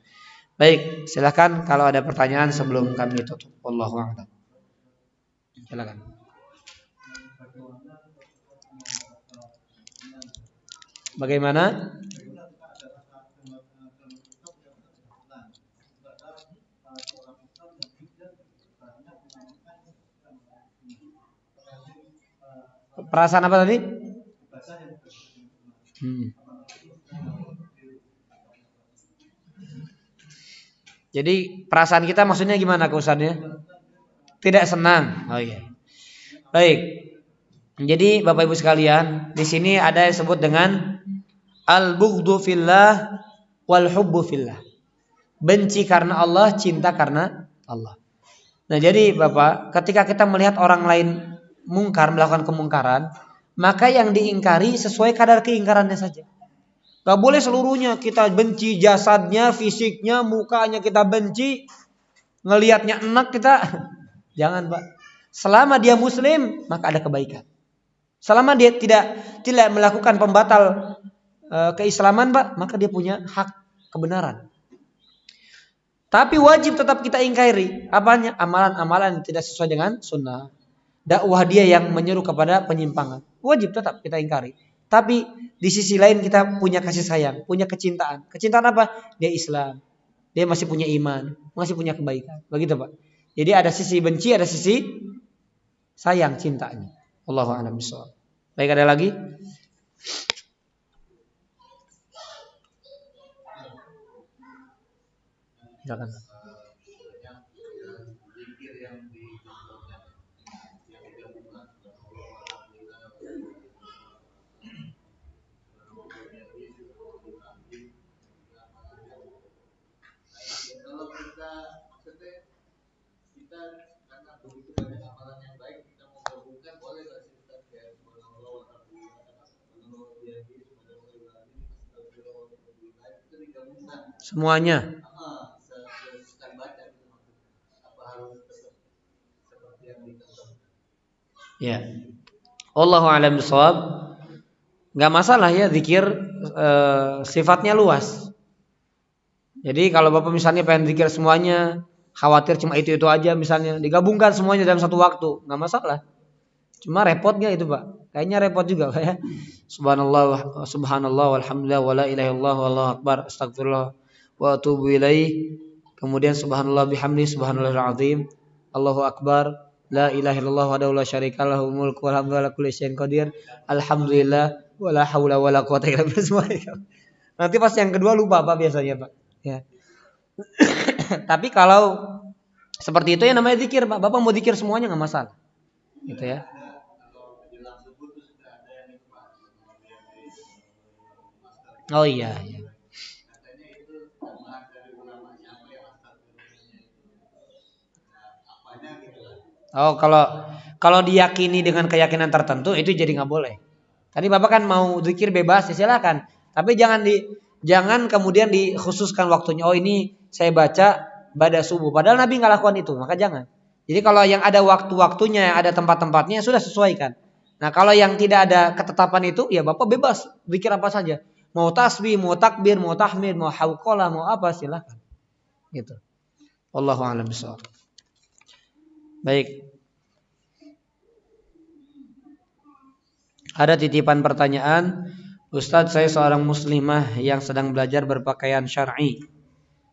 [SPEAKER 1] Baik, silakan kalau ada pertanyaan sebelum kami tutup. Wallahu a'lam. Silakan. Bagaimana? Perasaan apa tadi? Jadi perasaan kita maksudnya gimana keusannya? Tidak senang. Oh iya. Baik. Jadi Bapak Ibu sekalian, di sini ada yang disebut dengan al-bughdhu fillah wal hubbu fillah. Benci karena Allah, cinta karena Allah. Nah, jadi Bapak, ketika kita melihat orang lain mungkar, melakukan kemungkaran, maka yang diingkari sesuai kadar keingkarannya saja. Gak boleh seluruhnya kita benci, jasadnya, fisiknya, mukanya kita benci, ngelihatnya enak kita. Jangan, Pak. Selama dia muslim, maka ada kebaikan. Selama dia tidak melakukan pembatal keislaman, Pak, maka dia punya hak kebenaran. Tapi wajib tetap kita ingkari apanya? Amalan-amalan yang tidak sesuai dengan sunnah. Dakwah dia yang menyeru kepada penyimpangan. Wajib tetap kita ingkari. Tapi di sisi lain kita punya kasih sayang, punya kecintaan. Kecintaan apa? Dia Islam. Dia masih punya iman, masih punya kebaikan. Begitu, Pak. Jadi ada sisi benci, ada sisi sayang, cintanya. Allahu a'lam bishawab. Baik, ada lagi? Silakan. Semuanya. Ya. Allahu a'lam bishawab. Enggak masalah ya zikir sifatnya luas. Jadi kalau Bapak misalnya pengen zikir semuanya, khawatir cuma itu aja misalnya, digabungkan semuanya dalam satu waktu, enggak masalah. Cuma repotnya itu, Pak. Kayaknya repot juga, Pak ya. Subhanallah, subhanallah walhamdulillah wala ilaha illallah wallahu akbar, astagfirullah wa atubu ilaih. Kemudian subhanallah bihamdi subhanallahil azim. Allahu akbar. La ilaha illallah wahdahu la syarika lahu mulku wa hamdu ala kulli syai'in qadir. Alhamdulillah wala haula wala quwata illa billah. Nanti pas yang kedua lupa Pak biasanya, Pak. Ya. Tapi kalau seperti itu ya namanya zikir, Pak. Bapak mau zikir semuanya enggak masalah. Gitu ya. Oh iya, iya. Oh, kalau diyakini dengan keyakinan tertentu itu jadi nggak boleh. Tadi Bapak kan mau zikir bebas, ya silakan. Tapi jangan kemudian dikhususkan waktunya. Oh ini saya baca pada subuh. Padahal Nabi nggak lakukan itu, maka jangan. Jadi kalau yang ada waktu-waktunya, yang ada tempat-tempatnya sudah sesuaikan. Nah kalau yang tidak ada ketetapan itu, ya Bapak bebas zikir apa saja. Mau tasbih, mau takbir, mau tahmid, mau hauqalah, mau apa silakan. Gitu. Wallahu a'lam bishawab. Baik. Ada titipan pertanyaan, Ustadz saya seorang muslimah yang sedang belajar berpakaian syar'i.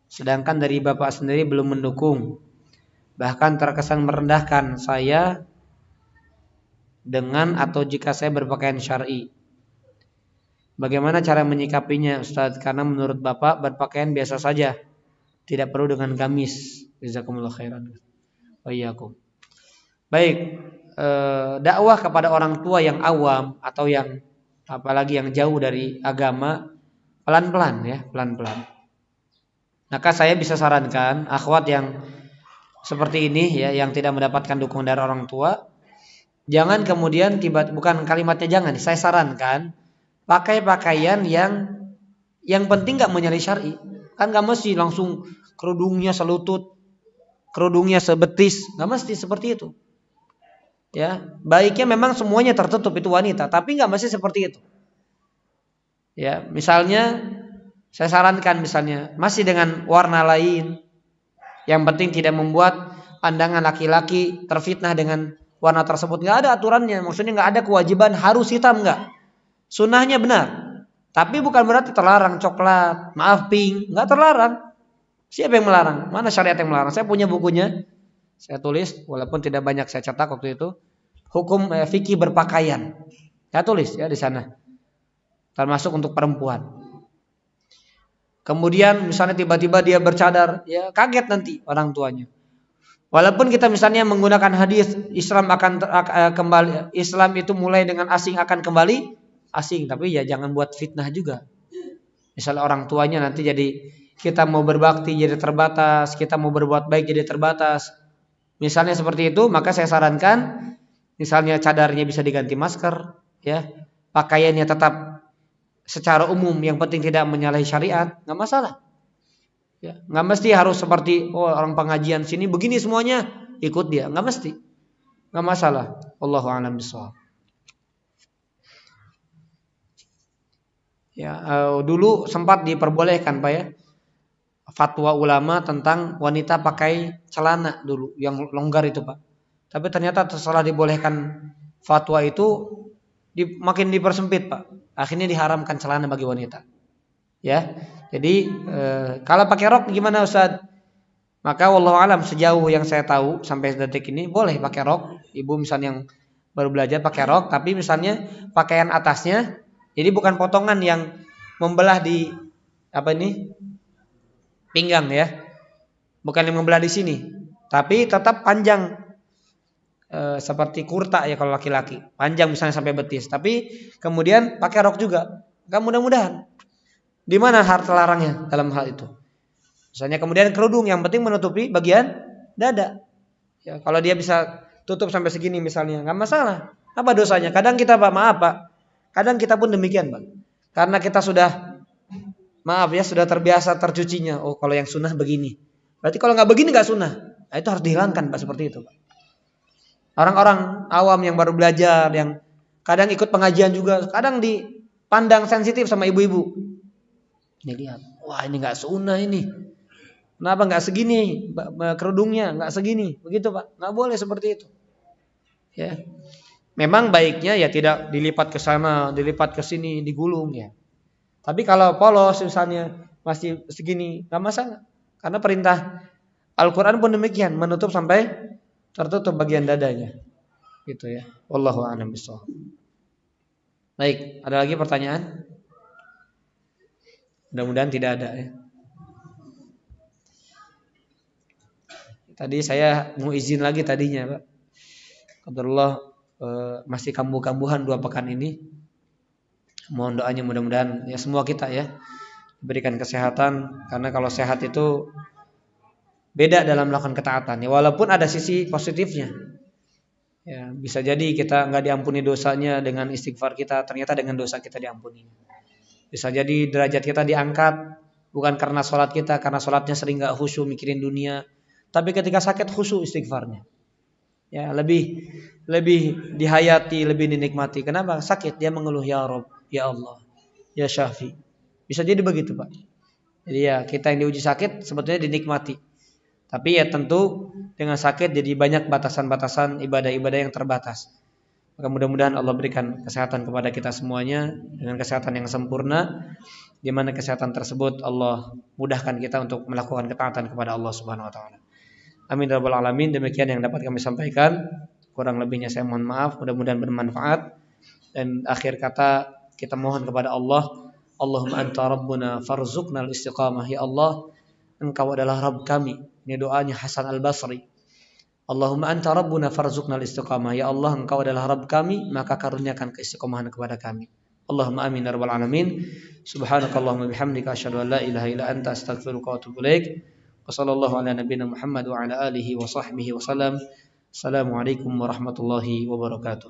[SPEAKER 1] Sedangkan dari Bapak sendiri belum mendukung. Bahkan terkesan merendahkan saya dengan atau jika saya berpakaian syar'i. Bagaimana cara menyikapinya Ustadz? Karena menurut Bapak berpakaian biasa saja. Tidak perlu dengan gamis. Jazakumullah khairan. Wa iyyakum. Baik, dakwah kepada orang tua yang awam atau yang apalagi yang jauh dari agama pelan-pelan ya, pelan-pelan. Maka saya bisa sarankan akhwat yang seperti ini ya, yang tidak mendapatkan dukungan dari orang tua, jangan kemudian bukan kalimatnya jangan, saya sarankan pakai pakaian yang penting enggak menyalahi syar'i. Kan enggak mesti langsung kerudungnya selutut, kerudungnya sebetis, enggak mesti seperti itu. Ya, baiknya memang semuanya tertutup itu wanita, tapi enggak mesti seperti itu. Ya, misalnya saya sarankan misalnya masih dengan warna lain. Yang penting tidak membuat pandangan laki-laki terfitnah dengan warna tersebut. Enggak ada aturannya, maksudnya enggak ada kewajiban harus hitam enggak. Sunnahnya benar. Tapi bukan berarti terlarang coklat, maaf pink, enggak terlarang. Siapa yang melarang? Mana syariat yang melarang? Saya punya bukunya. Saya tulis walaupun tidak banyak saya cetak waktu itu. Hukum fikih berpakaian. Saya tulis ya di sana. Termasuk untuk perempuan. Kemudian misalnya tiba-tiba dia bercadar, ya kaget nanti orang tuanya. Walaupun kita misalnya menggunakan hadis Islam akan kembali, Islam itu mulai dengan asing akan kembali asing, tapi ya jangan buat fitnah juga. Misalnya orang tuanya nanti jadi kita mau berbakti jadi terbatas, kita mau berbuat baik jadi terbatas. Misalnya seperti itu, maka saya sarankan misalnya cadarnya bisa diganti masker, ya. Pakaiannya tetap secara umum, yang penting tidak menyalahi syariat, nggak masalah. Ya, nggak mesti harus seperti orang pengajian sini begini semuanya ikut dia, nggak mesti, nggak masalah. Wallahu a'lam bishawab. Ya, dulu sempat diperbolehkan Pak ya, fatwa ulama tentang wanita pakai celana dulu yang longgar itu, Pak. Tapi ternyata setelah dibolehkan fatwa itu makin dipersempit, Pak. Akhirnya diharamkan celana bagi wanita. Ya. Jadi kalau pakai rok gimana, Ustaz? Maka wallahu alam, sejauh yang saya tahu sampai detik ini boleh pakai rok. Ibu misalnya yang baru belajar pakai rok, tapi misalnya pakaian atasnya jadi bukan potongan yang membelah di pinggang ya. Bukan yang membelah di sini, tapi tetap panjang seperti kurta ya kalau laki-laki. Panjang misalnya sampai betis, tapi kemudian pakai rok juga. Enggak, mudah-mudahan. Di mana hal terlarangnya dalam hal itu? Misalnya kemudian kerudung, yang penting menutupi bagian dada. Ya, kalau dia bisa tutup sampai segini misalnya, nggak masalah. Apa dosanya? Kadang kita, Pak, maaf, Pak. Kadang kita pun demikian, Pak. Karena kita sudah, maaf ya, sudah terbiasa tercucinya. Oh, kalau yang sunnah begini. Berarti kalau nggak begini nggak sunnah. Nah, itu harus dihilangkan, Pak, seperti itu, Pak. Orang-orang awam yang baru belajar, yang kadang ikut pengajian juga, kadang dipandang sensitif sama ibu-ibu. Ini lihat, wah ini nggak sunnah ini. Kenapa nggak segini kerudungnya, nggak segini, begitu, Pak? Nggak boleh seperti itu. Ya, memang baiknya ya tidak dilipat ke sana, dilipat ke sini, digulung ya. Tapi kalau polos misalnya masih segini, nggak masalah. Karena perintah Al-Quran pun demikian, menutup sampai tertutup bagian dadanya, gitu ya. Wallahu a'lam bishawab. Baik, ada lagi pertanyaan? Mudah-mudahan tidak ada ya. Tadi saya mau izin lagi tadinya, Pak. Qadarullah masih kambuh-kambuhan 2 pekan ini. Mohon doanya mudah-mudahan ya semua kita ya diberikan kesehatan, karena kalau sehat itu beda dalam melakukan ketaatan. Ya, walaupun ada sisi positifnya. Ya, bisa jadi kita nggak diampuni dosanya dengan istighfar kita, ternyata dengan dosa kita diampuni. Bisa jadi derajat kita diangkat bukan karena sholat kita, karena sholatnya sering nggak khusyuk mikirin dunia. Tapi ketika sakit khusyuk istighfarnya. Ya, lebih dihayati, lebih dinikmati. Kenapa? Sakit dia mengeluh, ya Rabb, ya Allah, ya Syafi. Bisa jadi begitu, Pak. Jadi ya kita yang diuji sakit sebetulnya dinikmati. Tapi ya tentu dengan sakit jadi banyak batasan-batasan ibadah-ibadah yang terbatas. Maka mudah-mudahan Allah berikan kesehatan kepada kita semuanya dengan kesehatan yang sempurna, di mana kesehatan tersebut Allah mudahkan kita untuk melakukan ketaatan kepada Allah Subhanahu wa taala. Amin ya rabbal alamin. Demikian yang dapat kami sampaikan. Kurang lebihnya saya mohon maaf. Mudah-mudahan bermanfaat. Dan akhir kata kita mohon kepada Allah, Allahumma anta rabbuna farzuqnal istiqamah. Ya Allah, Engkau adalah Rabb kami. Ini doanya Hasan Al-Basri. Allahumma anta rabbuna farzuqnal istiqamah. Ya Allah, Engkau adalah Rabb kami, maka karuniakan keistiqomahan kepada kami. Allahumma amin ya rabbal alamin. Subhanakallahumma bihamdika asyhadu an la ilaha illa anta astaghfiruka wa atubu ilaik. Wassallallahu ala nabiyina Muhammad wa ala alihi wa sahbihi wasallam. Assalamualaikum warahmatullahi wabarakatuh.